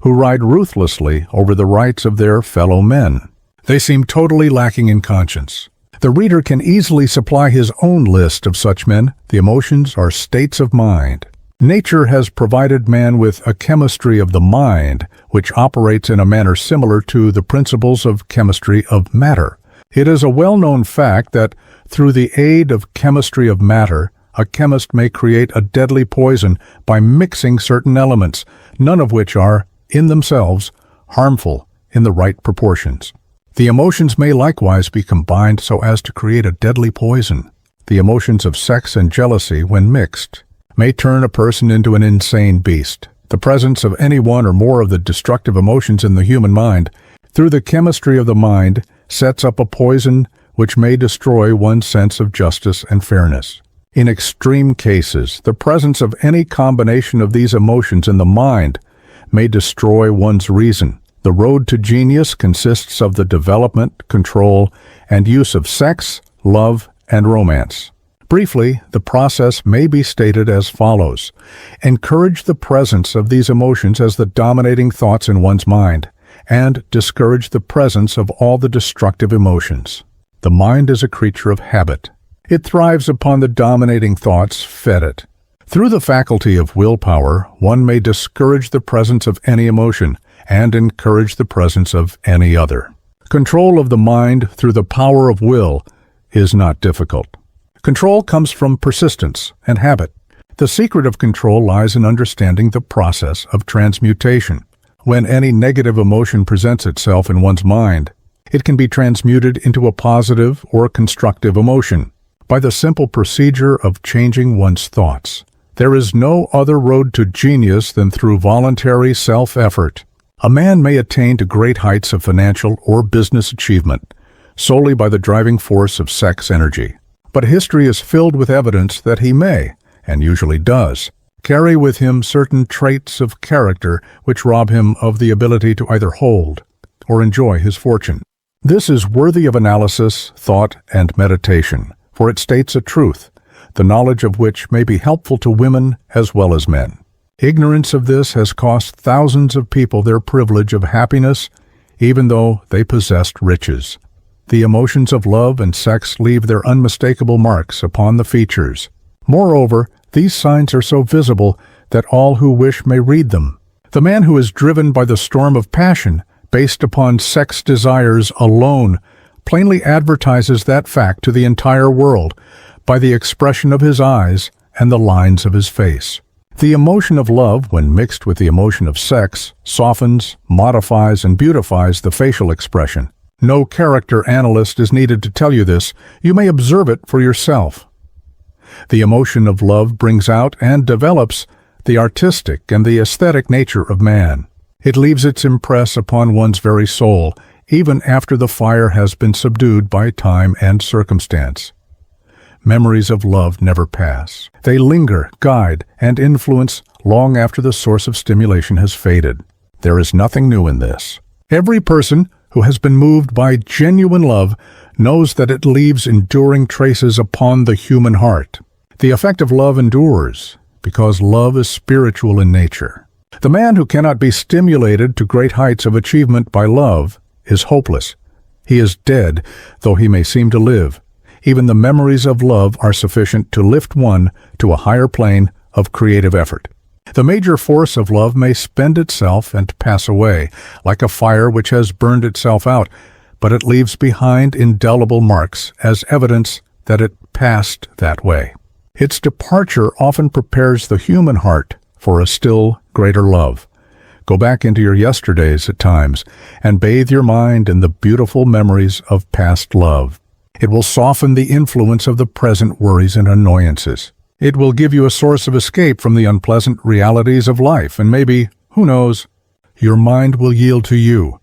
who ride ruthlessly over the rights of their fellow men. They seem totally lacking in conscience. The reader can easily supply his own list of such men. The emotions are states of mind. Nature has provided man with a chemistry of the mind, which operates in a manner similar to the principles of chemistry of matter. It is a well-known fact that through the aid of chemistry of matter, a chemist may create a deadly poison by mixing certain elements, none of which are, in themselves, harmful in the right proportions. The emotions may likewise be combined so as to create a deadly poison. The emotions of sex and jealousy, when mixed, may turn a person into an insane beast. The presence of any one or more of the destructive emotions in the human mind, through the chemistry of the mind, sets up a poison which may destroy one's sense of justice and fairness. In extreme cases, the presence of any combination of these emotions in the mind may destroy one's reason. The road to genius consists of the development, control, and use of sex, love, and romance. Briefly, the process may be stated as follows. Encourage the presence of these emotions as the dominating thoughts in one's mind, and discourage the presence of all the destructive emotions. The mind is a creature of habit. It thrives upon the dominating thoughts fed it. Through the faculty of willpower, one may discourage the presence of any emotion and encourage the presence of any other. Control of the mind through the power of will is not difficult. Control comes from persistence and habit. The secret of control lies in understanding the process of transmutation. When any negative emotion presents itself in one's mind, it can be transmuted into a positive or constructive emotion by the simple procedure of changing one's thoughts. There is no other road to genius than through voluntary self-effort. A man may attain to great heights of financial or business achievement solely by the driving force of sex energy. But history is filled with evidence that he may, and usually does, carry with him certain traits of character which rob him of the ability to either hold or enjoy his fortune. This is worthy of analysis, thought, and meditation, for it states a truth, the knowledge of which may be helpful to women as well as men. Ignorance of this has cost thousands of people their privilege of happiness, even though they possessed riches. The emotions of love and sex leave their unmistakable marks upon the features. Moreover, these signs are so visible that all who wish may read them. The man who is driven by the storm of passion, based upon sex desires alone, plainly advertises that fact to the entire world by the expression of his eyes and the lines of his face. The emotion of love, when mixed with the emotion of sex, softens, modifies, and beautifies the facial expression. No character analyst is needed to tell you this. You may observe it for yourself. The emotion of love brings out and develops the artistic and the aesthetic nature of man. It leaves its impress upon one's very soul, even after the fire has been subdued by time and circumstance. Memories of love never pass. They linger, guide, and influence long after the source of stimulation has faded. There is nothing new in this. Every person who has been moved by genuine love knows that it leaves enduring traces upon the human heart. The effect of love endures, because love is spiritual in nature. The man who cannot be stimulated to great heights of achievement by love is hopeless. He is dead, though he may seem to live. Even the memories of love are sufficient to lift one to a higher plane of creative effort. The major force of love may spend itself and pass away, like a fire which has burned itself out, but it leaves behind indelible marks as evidence that it passed that way. Its departure often prepares the human heart for a still greater love. Go back into your yesterdays at times and bathe your mind in the beautiful memories of past love. It will soften the influence of the present worries and annoyances. It will give you a source of escape from the unpleasant realities of life, and maybe, who knows, your mind will yield to you.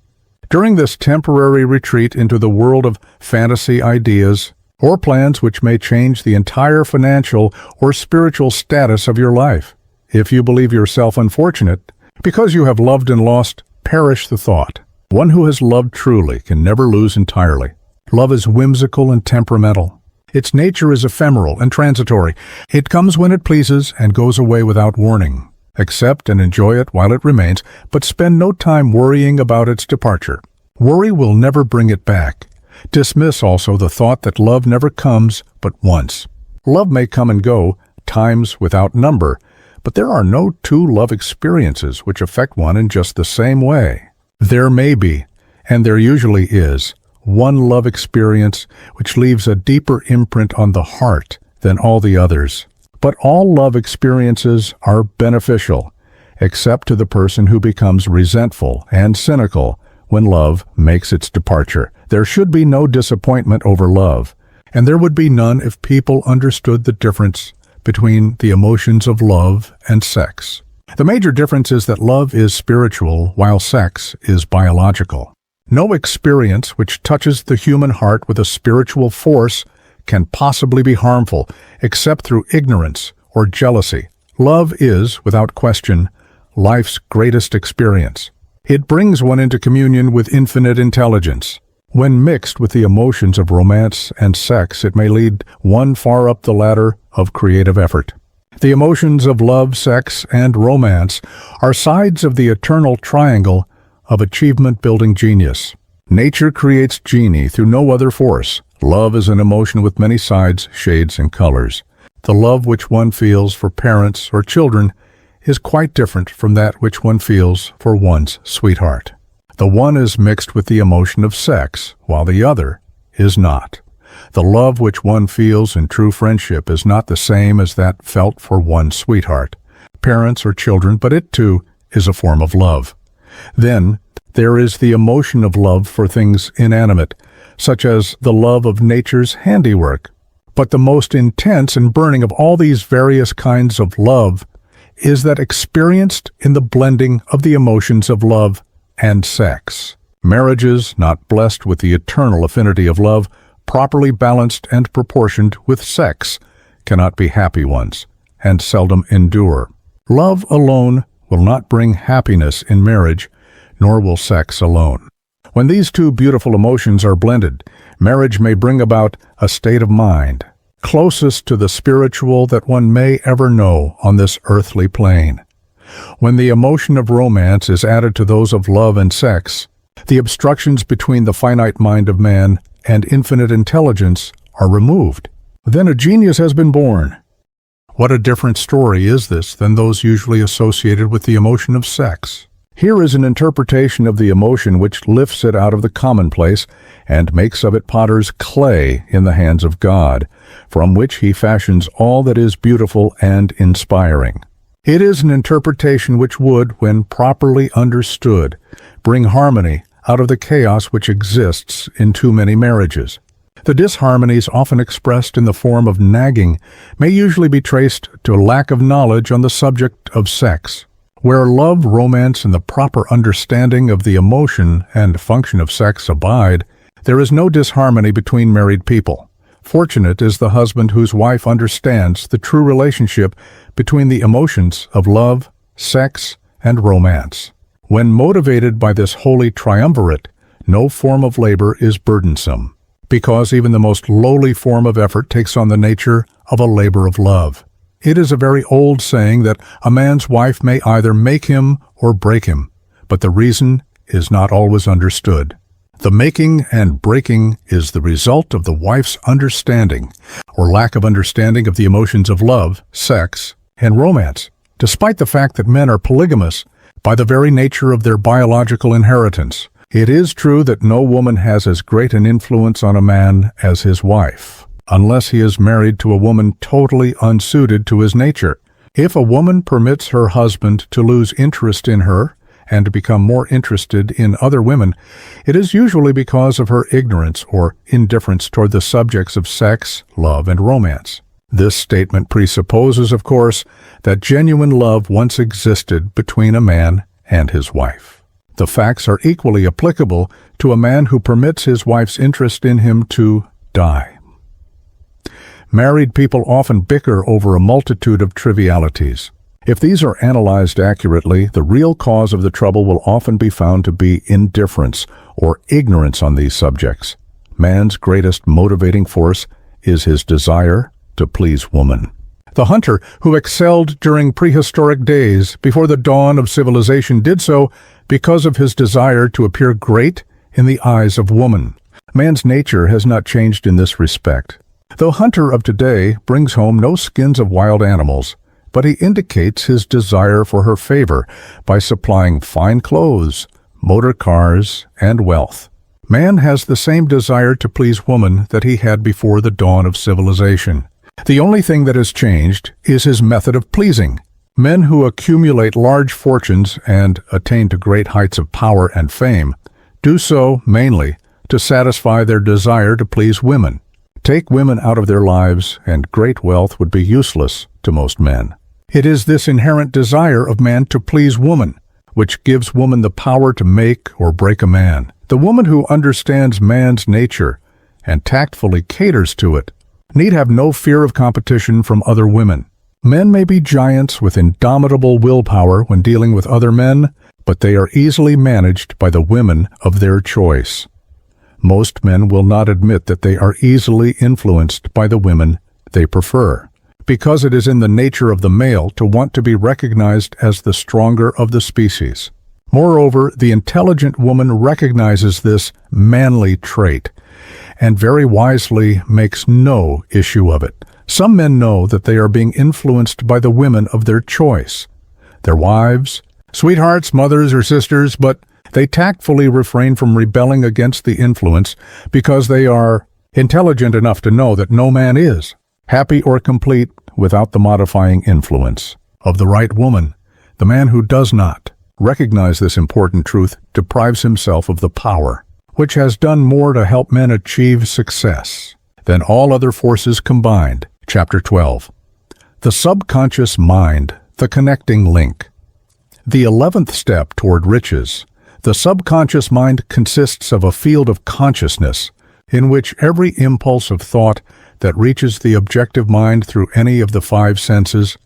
During this temporary retreat into the world of fantasy ideas or plans which may change the entire financial or spiritual status of your life, If you believe yourself unfortunate, because you have loved and lost, perish the thought. One who has loved truly can never lose entirely. Love is whimsical and temperamental. Its nature is ephemeral and transitory. It comes when it pleases and goes away without warning. Accept and enjoy it while it remains, but spend no time worrying about its departure. Worry will never bring it back. Dismiss also the thought that love never comes but once. Love may come and go, times without number, but there are no two love experiences which affect one in just the same way. There may be, and there usually is, one love experience which leaves a deeper imprint on the heart than all the others. But all love experiences are beneficial, except to the person who becomes resentful and cynical when love makes its departure. There should be no disappointment over love, and there would be none if people understood the difference between the emotions of love and sex. The major difference is that love is spiritual while sex is biological. No experience which touches the human heart with a spiritual force can possibly be harmful except through ignorance or jealousy. Love is, without question, life's greatest experience. It brings one into communion with infinite intelligence. When mixed with the emotions of romance and sex, it may lead one far up the ladder of creative effort. The emotions of love, sex, and romance are sides of the eternal triangle of achievement-building genius. Nature creates genie through no other force. Love is an emotion with many sides, shades, and colors. The love which one feels for parents or children is quite different from that which one feels for one's sweetheart. The one is mixed with the emotion of sex, while the other is not. The love which one feels in true friendship is not the same as that felt for one's sweetheart, parents, or children, but it too is a form of love. Then there is the emotion of love for things inanimate, such as the love of nature's handiwork. But the most intense and burning of all these various kinds of love is that experienced in the blending of the emotions of love and sex. Marriages not blessed with the eternal affinity of love, properly balanced and proportioned with sex, cannot be happy ones, and seldom endure. Love alone will not bring happiness in marriage, nor will sex alone. When these two beautiful emotions are blended, marriage may bring about a state of mind, closest to the spiritual that one may ever know on this earthly plane. When the emotion of romance is added to those of love and sex, the obstructions between the finite mind of man and infinite intelligence are removed. Then a genius has been born. What a different story is this than those usually associated with the emotion of sex. Here is an interpretation of the emotion which lifts it out of the commonplace and makes of it potter's clay in the hands of God, from which he fashions all that is beautiful and inspiring. It is an interpretation which would, when properly understood, bring harmony out of the chaos which exists in too many marriages. The disharmonies, often expressed in the form of nagging, may usually be traced to a lack of knowledge on the subject of sex. Where love, romance, and the proper understanding of the emotion and function of sex abide, there is no disharmony between married people. Fortunate is the husband whose wife understands the true relationship between the emotions of love, sex, and romance. When motivated by this holy triumvirate, no form of labor is burdensome, because even the most lowly form of effort takes on the nature of a labor of love. It is a very old saying that a man's wife may either make him or break him, but the reason is not always understood. The making and breaking is the result of the wife's understanding or lack of understanding of the emotions of love, sex, and romance. Despite the fact that men are polygamous by the very nature of their biological inheritance, it is true that no woman has as great an influence on a man as his wife, unless he is married to a woman totally unsuited to his nature. If a woman permits her husband to lose interest in her and to become more interested in other women, it is usually because of her ignorance or indifference toward the subjects of sex, love, and romance. This statement presupposes, of course, that genuine love once existed between a man and his wife. The facts are equally applicable to a man who permits his wife's interest in him to die. Married people often bicker over a multitude of trivialities. If these are analyzed accurately, the real cause of the trouble will often be found to be indifference or ignorance on these subjects. Man's greatest motivating force is his desire to please woman. The hunter who excelled during prehistoric days before the dawn of civilization did so because of his desire to appear great in the eyes of woman. Man's nature has not changed in this respect. The hunter of today brings home no skins of wild animals, but he indicates his desire for her favor by supplying fine clothes, motor cars, and wealth. Man has the same desire to please woman that he had before the dawn of civilization. The only thing that has changed is his method of pleasing. Men who accumulate large fortunes and attain to great heights of power and fame do so mainly to satisfy their desire to please women. Take women out of their lives, and great wealth would be useless to most men. It is this inherent desire of man to please woman which gives woman the power to make or break a man. The woman who understands man's nature and tactfully caters to it need have no fear of competition from other women. Men may be giants with indomitable willpower when dealing with other men, but they are easily managed by the women of their choice. Most men will not admit that they are easily influenced by the women they prefer, because it is in the nature of the male to want to be recognized as the stronger of the species. Moreover, the intelligent woman recognizes this manly trait and very wisely makes no issue of it. Some men know that they are being influenced by the women of their choice, their wives, sweethearts, mothers, or sisters, but they tactfully refrain from rebelling against the influence because they are intelligent enough to know that no man is happy or complete without the modifying influence of the right woman. The man who does not recognize this important truth deprives himself of the power which has done more to help men achieve success than all other forces combined. Chapter 12. The subconscious mind, the connecting link. The 11th step toward riches. The subconscious mind consists of a field of consciousness in which every impulse of thought that reaches the objective mind through any of the 5 senses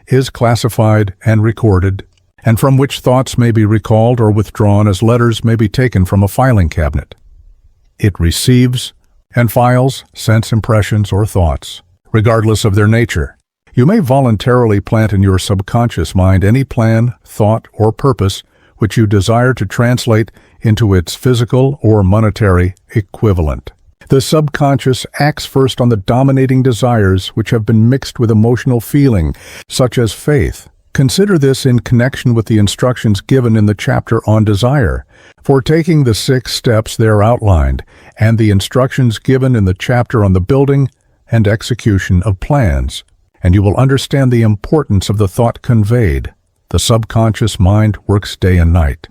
is classified and recorded, and from which thoughts may be recalled or withdrawn as letters may be taken from a filing cabinet. It receives and files sense impressions or thoughts, regardless of their nature. You may voluntarily plant in your subconscious mind any plan, thought, or purpose which you desire to translate into its physical or monetary equivalent. The subconscious acts first on the dominating desires which have been mixed with emotional feeling, such as faith. Consider this in connection with the instructions given in the chapter on desire, for taking the 6 steps there outlined, and the instructions given in the chapter on the building and execution of plans, and you will understand the importance of the thought conveyed. The subconscious mind works day and night.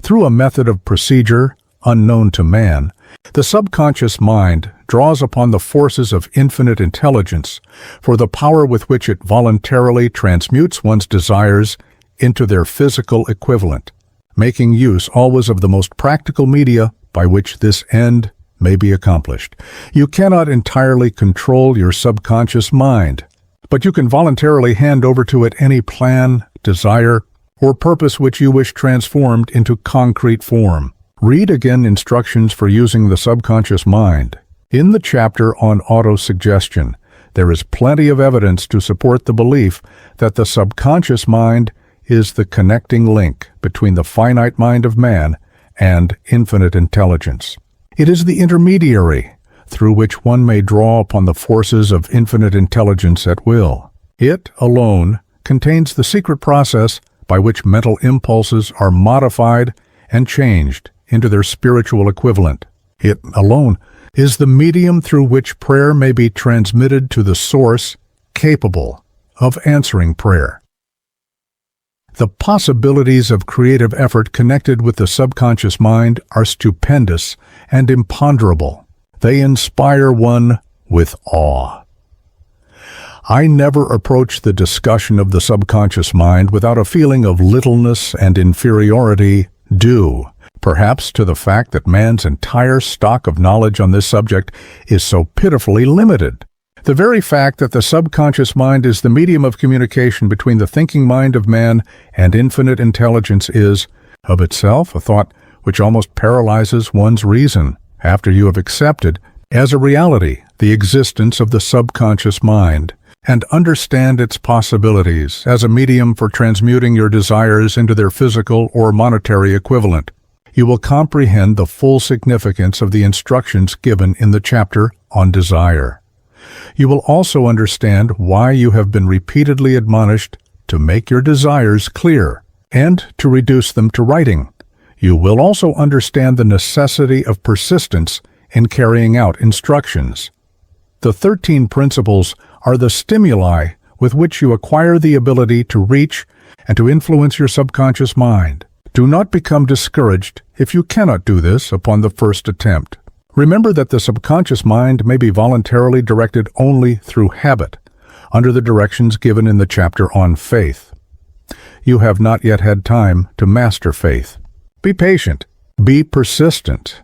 Through a method of procedure unknown to man, the subconscious mind draws upon the forces of infinite intelligence for the power with which it voluntarily transmutes one's desires into their physical equivalent, making use always of the most practical media by which this end may be accomplished. You cannot entirely control your subconscious mind, but you can voluntarily hand over to it any plan, desire, or purpose which you wish transformed into concrete form. Read again instructions for using the subconscious mind. In the chapter on autosuggestion, there is plenty of evidence to support the belief that the subconscious mind is the connecting link between the finite mind of man and infinite intelligence. It is the intermediary through which one may draw upon the forces of infinite intelligence at will. It alone contains the secret process by which mental impulses are modified and changed into their spiritual equivalent. It alone is the medium through which prayer may be transmitted to the source capable of answering prayer. The possibilities of creative effort connected with the subconscious mind are stupendous and imponderable. They inspire one with awe. I never approach the discussion of the subconscious mind without a feeling of littleness and inferiority due, perhaps, to the fact that man's entire stock of knowledge on this subject is so pitifully limited. The very fact that the subconscious mind is the medium of communication between the thinking mind of man and infinite intelligence is, of itself, a thought which almost paralyzes one's reason after you have accepted as a reality the existence of the subconscious mind and understand its possibilities as a medium for transmuting your desires into their physical or monetary equivalent. You will comprehend the full significance of the instructions given in the chapter on desire. You will also understand why you have been repeatedly admonished to make your desires clear and to reduce them to writing. You will also understand the necessity of persistence in carrying out instructions. The 13 principles are the stimuli with which you acquire the ability to reach and to influence your subconscious mind. Do not become discouraged if you cannot do this upon the first attempt. Remember that the subconscious mind may be voluntarily directed only through habit, under the directions given in the chapter on faith. You have not yet had time to master faith. Be patient. Be persistent.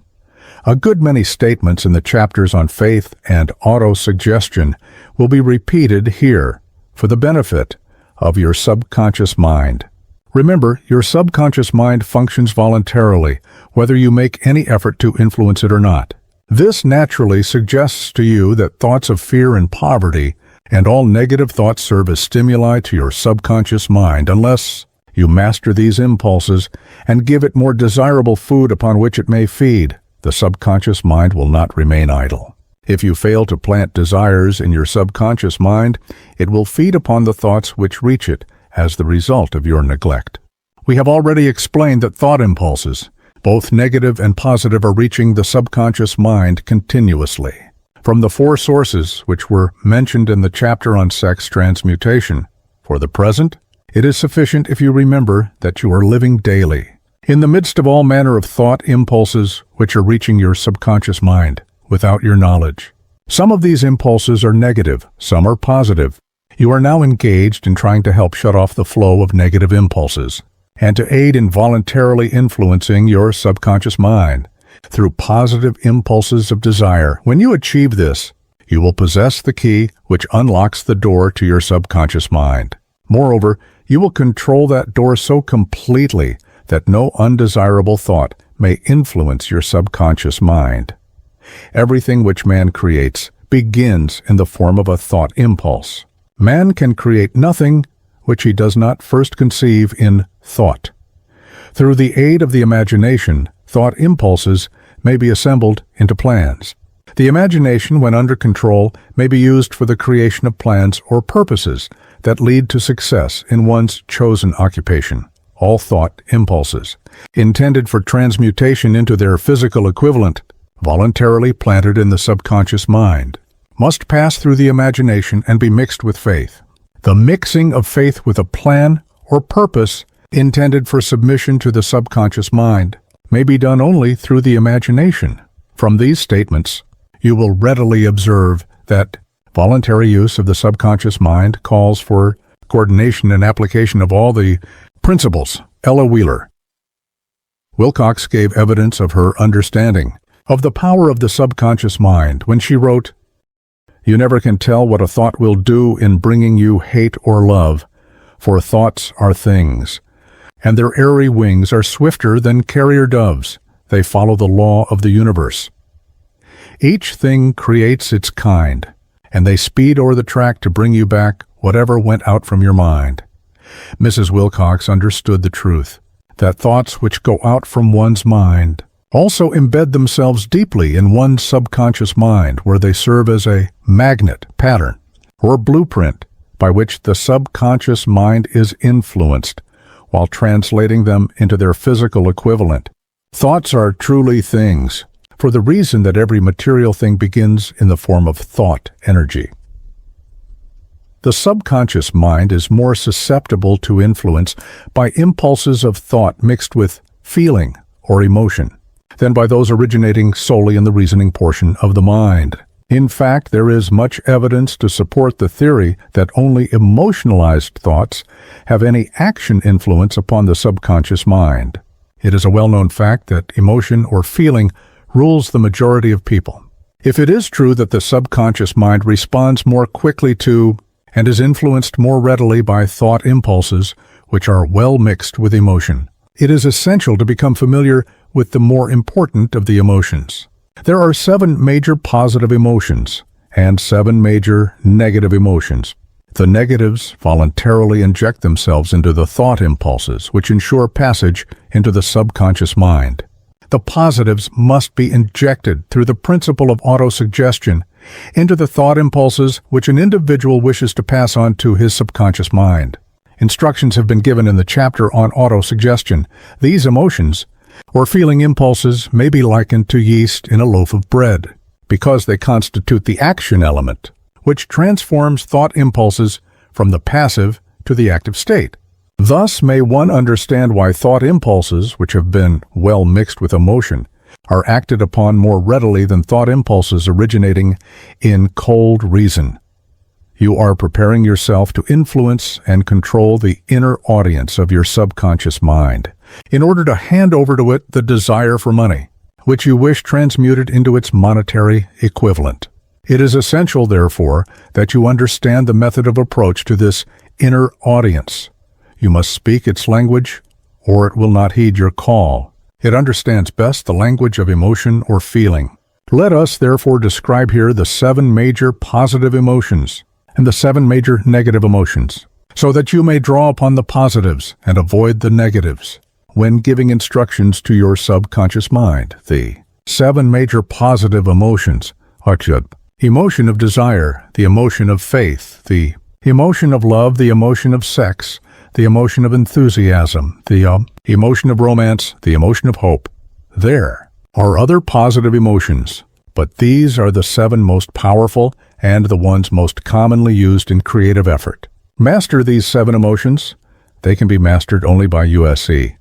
A good many statements in the chapters on faith and auto-suggestion will be repeated here for the benefit of your subconscious mind. Remember, your subconscious mind functions voluntarily, whether you make any effort to influence it or not. This naturally suggests to you that thoughts of fear and poverty and all negative thoughts serve as stimuli to your subconscious mind unless you master these impulses and give it more desirable food upon which it may feed. The subconscious mind will not remain idle. If you fail to plant desires in your subconscious mind, it will feed upon the thoughts which reach it as the result of your neglect. We have already explained that thought impulses, both negative and positive, are reaching the subconscious mind continuously. From the 4 sources which were mentioned in the chapter on sex transmutation, for the present, it is sufficient if you remember that you are living daily in the midst of all manner of thought impulses which are reaching your subconscious mind without your knowledge. Some of these impulses are negative, some are positive. You are now engaged in trying to help shut off the flow of negative impulses and to aid in voluntarily influencing your subconscious mind through positive impulses of desire. When you achieve this, you will possess the key which unlocks the door to your subconscious mind. Moreover, you will control that door so completely that no undesirable thought may influence your subconscious mind. Everything which man creates begins in the form of a thought impulse. Man can create nothing which he does not first conceive in thought. Through the aid of the imagination, thought impulses may be assembled into plans. The imagination, when under control, may be used for the creation of plans or purposes that lead to success in one's chosen occupation. All thought impulses, intended for transmutation into their physical equivalent, voluntarily planted in the subconscious mind, must pass through the imagination and be mixed with faith. The mixing of faith with a plan or purpose intended for submission to the subconscious mind may be done only through the imagination. From these statements, you will readily observe that voluntary use of the subconscious mind calls for coordination and application of all the principles. Ella Wheeler. Wilcox gave evidence of her understanding of the power of the subconscious mind when she wrote, "You never can tell what a thought will do in bringing you hate or love, for thoughts are things, and their airy wings are swifter than carrier doves. They follow the law of the universe. Each thing creates its kind, and they speed o'er the track to bring you back whatever went out from your mind." Mrs. Wilcox understood the truth that thoughts which go out from one's mind also embed themselves deeply in one's subconscious mind, where they serve as a magnet, pattern, or blueprint by which the subconscious mind is influenced while translating them into their physical equivalent. Thoughts are truly things, for the reason that every material thing begins in the form of thought energy. The subconscious mind is more susceptible to influence by impulses of thought mixed with feeling or emotion than by those originating solely in the reasoning portion of the mind. In fact, there is much evidence to support the theory that only emotionalized thoughts have any action influence upon the subconscious mind. It is a well-known fact that emotion or feeling rules the majority of people. If it is true that the subconscious mind responds more quickly to and is influenced more readily by thought impulses, which are well mixed with emotion, it is essential to become familiar with the more important of the emotions. There are 7 major positive emotions and 7 major negative emotions. The negatives voluntarily inject themselves into the thought impulses, which ensure passage into the subconscious mind. The positives must be injected through the principle of autosuggestion into the thought impulses which an individual wishes to pass on to his subconscious mind. Instructions have been given in the chapter on autosuggestion. These emotions, or feeling impulses, may be likened to yeast in a loaf of bread, because they constitute the action element, which transforms thought impulses from the passive to the active state. Thus may one understand why thought impulses, which have been well mixed with emotion, are acted upon more readily than thought impulses originating in cold reason. You are preparing yourself to influence and control the inner audience of your subconscious mind in order to hand over to it the desire for money, which you wish transmuted into its monetary equivalent. It is essential, therefore, that you understand the method of approach to this inner audience. You must speak its language, or it will not heed your call. It understands best the language of emotion or feeling. Let us, therefore, describe here the 7 major positive emotions and the 7 major negative emotions, so that you may draw upon the positives and avoid the negatives when giving instructions to your subconscious mind. The 7 major positive emotions are emotion of desire, the emotion of faith, the emotion of love, the emotion of sex, the emotion of enthusiasm, the emotion of romance, the emotion of hope. There are other positive emotions, but these are the 7 most powerful and the ones most commonly used in creative effort. Master these 7 emotions. They can be mastered only by USC.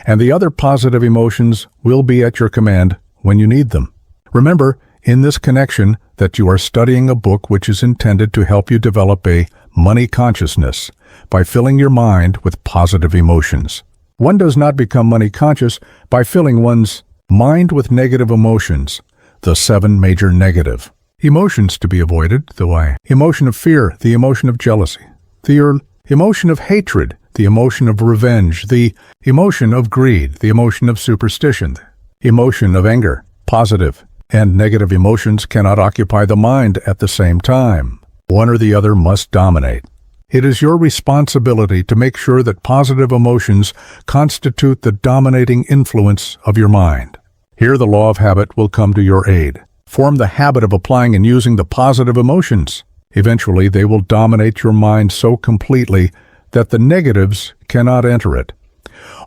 And the other positive emotions will be at your command when you need them. Remember, in this connection, that you are studying a book which is intended to help you develop a money consciousness by filling your mind with positive emotions. One does not become money conscious by filling one's mind with negative emotions, the 7 major negative emotions to be avoided: the emotion of fear, the emotion of jealousy, the emotion of hatred, the emotion of revenge, the emotion of greed, the emotion of superstition, the emotion of anger. Positive and negative emotions cannot occupy the mind at the same time. One or the other must dominate. It is your responsibility to make sure that positive emotions constitute the dominating influence of your mind. Here the law of habit will come to your aid. Form the habit of applying and using the positive emotions. Eventually, they will dominate your mind so completely that the negatives cannot enter it.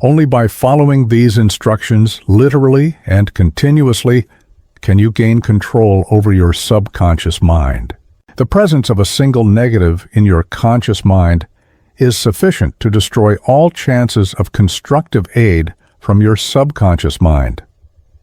Only by following these instructions literally and continuously can you gain control over your subconscious mind. The presence of a single negative in your conscious mind is sufficient to destroy all chances of constructive aid from your subconscious mind.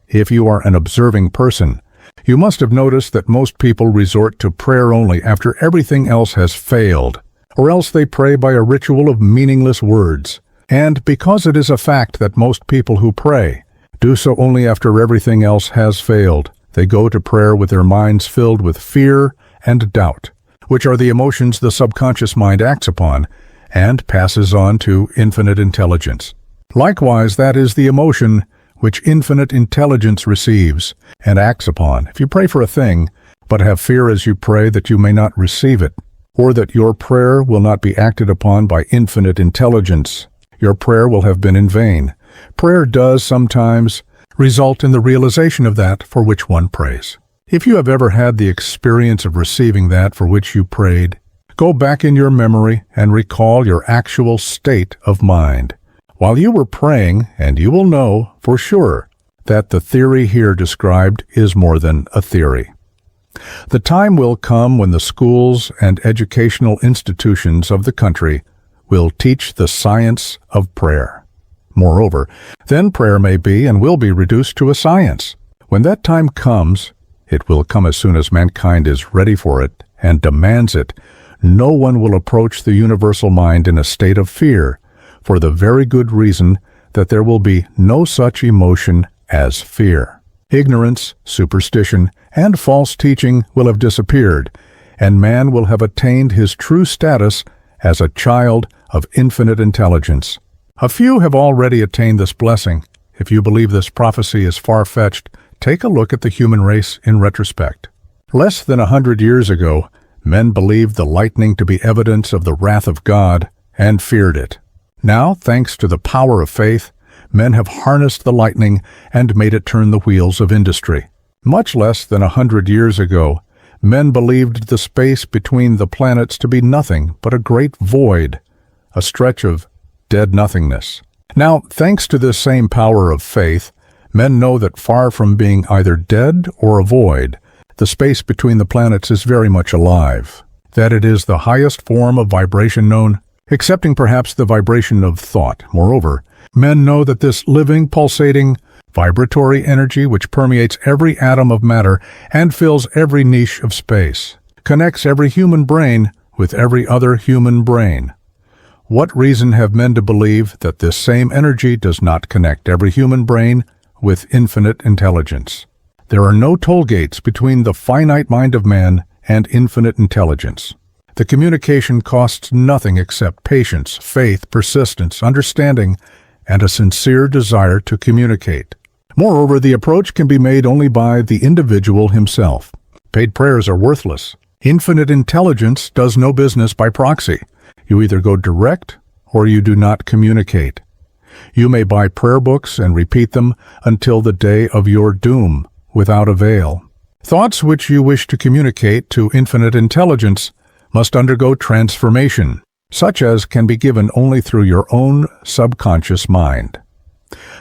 If you are an observing person, you must have noticed that most people resort to prayer only after everything else has failed, or else they pray by a ritual of meaningless words. And because it is a fact that most people who pray do so only after everything else has failed, they go to prayer with their minds filled with fear and doubt, which are the emotions the subconscious mind acts upon and passes on to infinite intelligence. Likewise, that is the emotion which infinite intelligence receives and acts upon. If you pray for a thing, but have fear as you pray that you may not receive it, or that your prayer will not be acted upon by infinite intelligence, your prayer will have been in vain. Prayer does sometimes result in the realization of that for which one prays. If you have ever had the experience of receiving that for which you prayed, go back in your memory and recall your actual state of mind while you were praying, and you will know for sure that the theory here described is more than a theory. The time will come when the schools and educational institutions of the country will teach the science of prayer. Moreover, then prayer may be and will be reduced to a science. When that time comes, it will come as soon as mankind is ready for it and demands it. No one will approach the universal mind in a state of fear, for the very good reason that there will be no such emotion as fear. Ignorance, superstition, and false teaching will have disappeared, and man will have attained his true status as a child of infinite intelligence. A few have already attained this blessing. If you believe this prophecy is far-fetched, take a look at the human race in retrospect. Less than 100 years ago, men believed the lightning to be evidence of the wrath of God and feared it. Now, thanks to the power of faith, men have harnessed the lightning and made it turn the wheels of industry. Much less than 100 years ago, men believed the space between the planets to be nothing but a great void, a stretch of dead nothingness. Now, thanks to this same power of faith, men know that far from being either dead or a void, the space between the planets is very much alive, that it is the highest form of vibration known, excepting perhaps the vibration of thought. Moreover, men know that this living, pulsating, vibratory energy which permeates every atom of matter and fills every niche of space, connects every human brain with every other human brain. What reason have men to believe that this same energy does not connect every human brain with infinite intelligence? There are no toll gates between the finite mind of man and infinite intelligence. The communication costs nothing except patience, faith, persistence, understanding, and a sincere desire to communicate. Moreover, the approach can be made only by the individual himself. Paid prayers are worthless. Infinite intelligence does no business by proxy. You either go direct or you do not communicate. You may buy prayer books and repeat them until the day of your doom without avail. Thoughts which you wish to communicate to infinite intelligence must undergo transformation, such as can be given only through your own subconscious mind.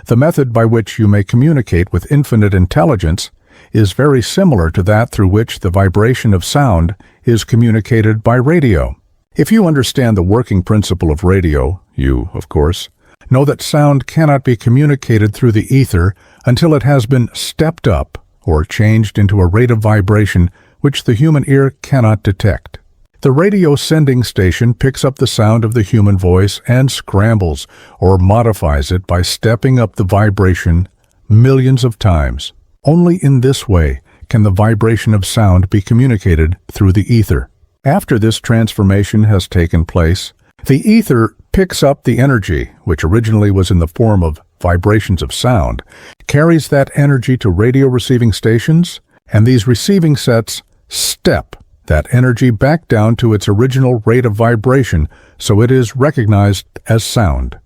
The method by which you may communicate with infinite intelligence is very similar to that through which the vibration of sound is communicated by radio. If you understand the working principle of radio, you, of course, know that sound cannot be communicated through the ether until it has been stepped up or changed into a rate of vibration which the human ear cannot detect. The radio sending station picks up the sound of the human voice and scrambles or modifies it by stepping up the vibration millions of times. Only in this way can the vibration of sound be communicated through the ether. After this transformation has taken place, the ether picks up the energy, which originally was in the form of vibrations of sound, carries that energy to radio receiving stations, and these receiving sets step that energy back down to its original rate of vibration, so it is recognized as sound.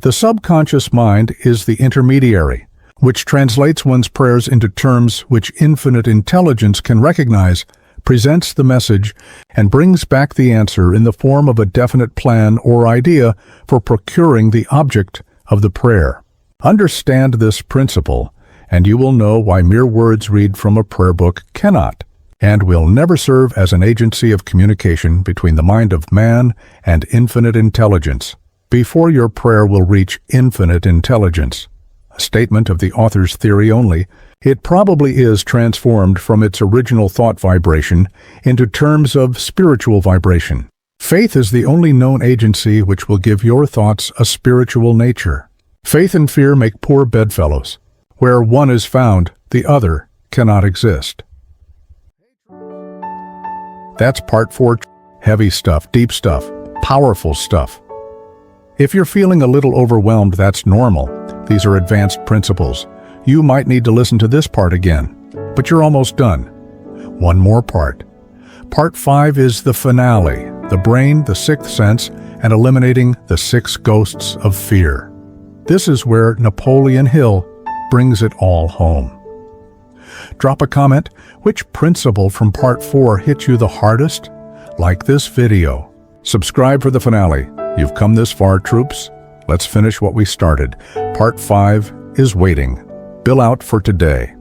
The subconscious mind is the intermediary, which translates one's prayers into terms which infinite intelligence can recognize, presents the message, and brings back the answer in the form of a definite plan or idea for procuring the object of the prayer. Understand this principle, and you will know why mere words read from a prayer book cannot and will never serve as an agency of communication between the mind of man and infinite intelligence. Before your prayer will reach infinite intelligence, a statement of the author's theory only, it probably is transformed from its original thought vibration into terms of spiritual vibration. Faith is the only known agency which will give your thoughts a spiritual nature. Faith and fear make poor bedfellows. Where one is found, the other cannot exist. That's part 4. Heavy stuff, deep stuff, powerful stuff. If you're feeling a little overwhelmed, that's normal. These are advanced principles. You might need to listen to this part again, but you're almost done. One more part. Part 5 is the finale, the brain, the sixth sense, and eliminating the 6 ghosts of fear. This is where Napoleon Hill brings it all home. Drop a comment. Which principle from part 4 hit you the hardest? Like this video. Subscribe for the finale. You've come this far, troops. Let's finish what we started. Part 5 is waiting. Bill out for today.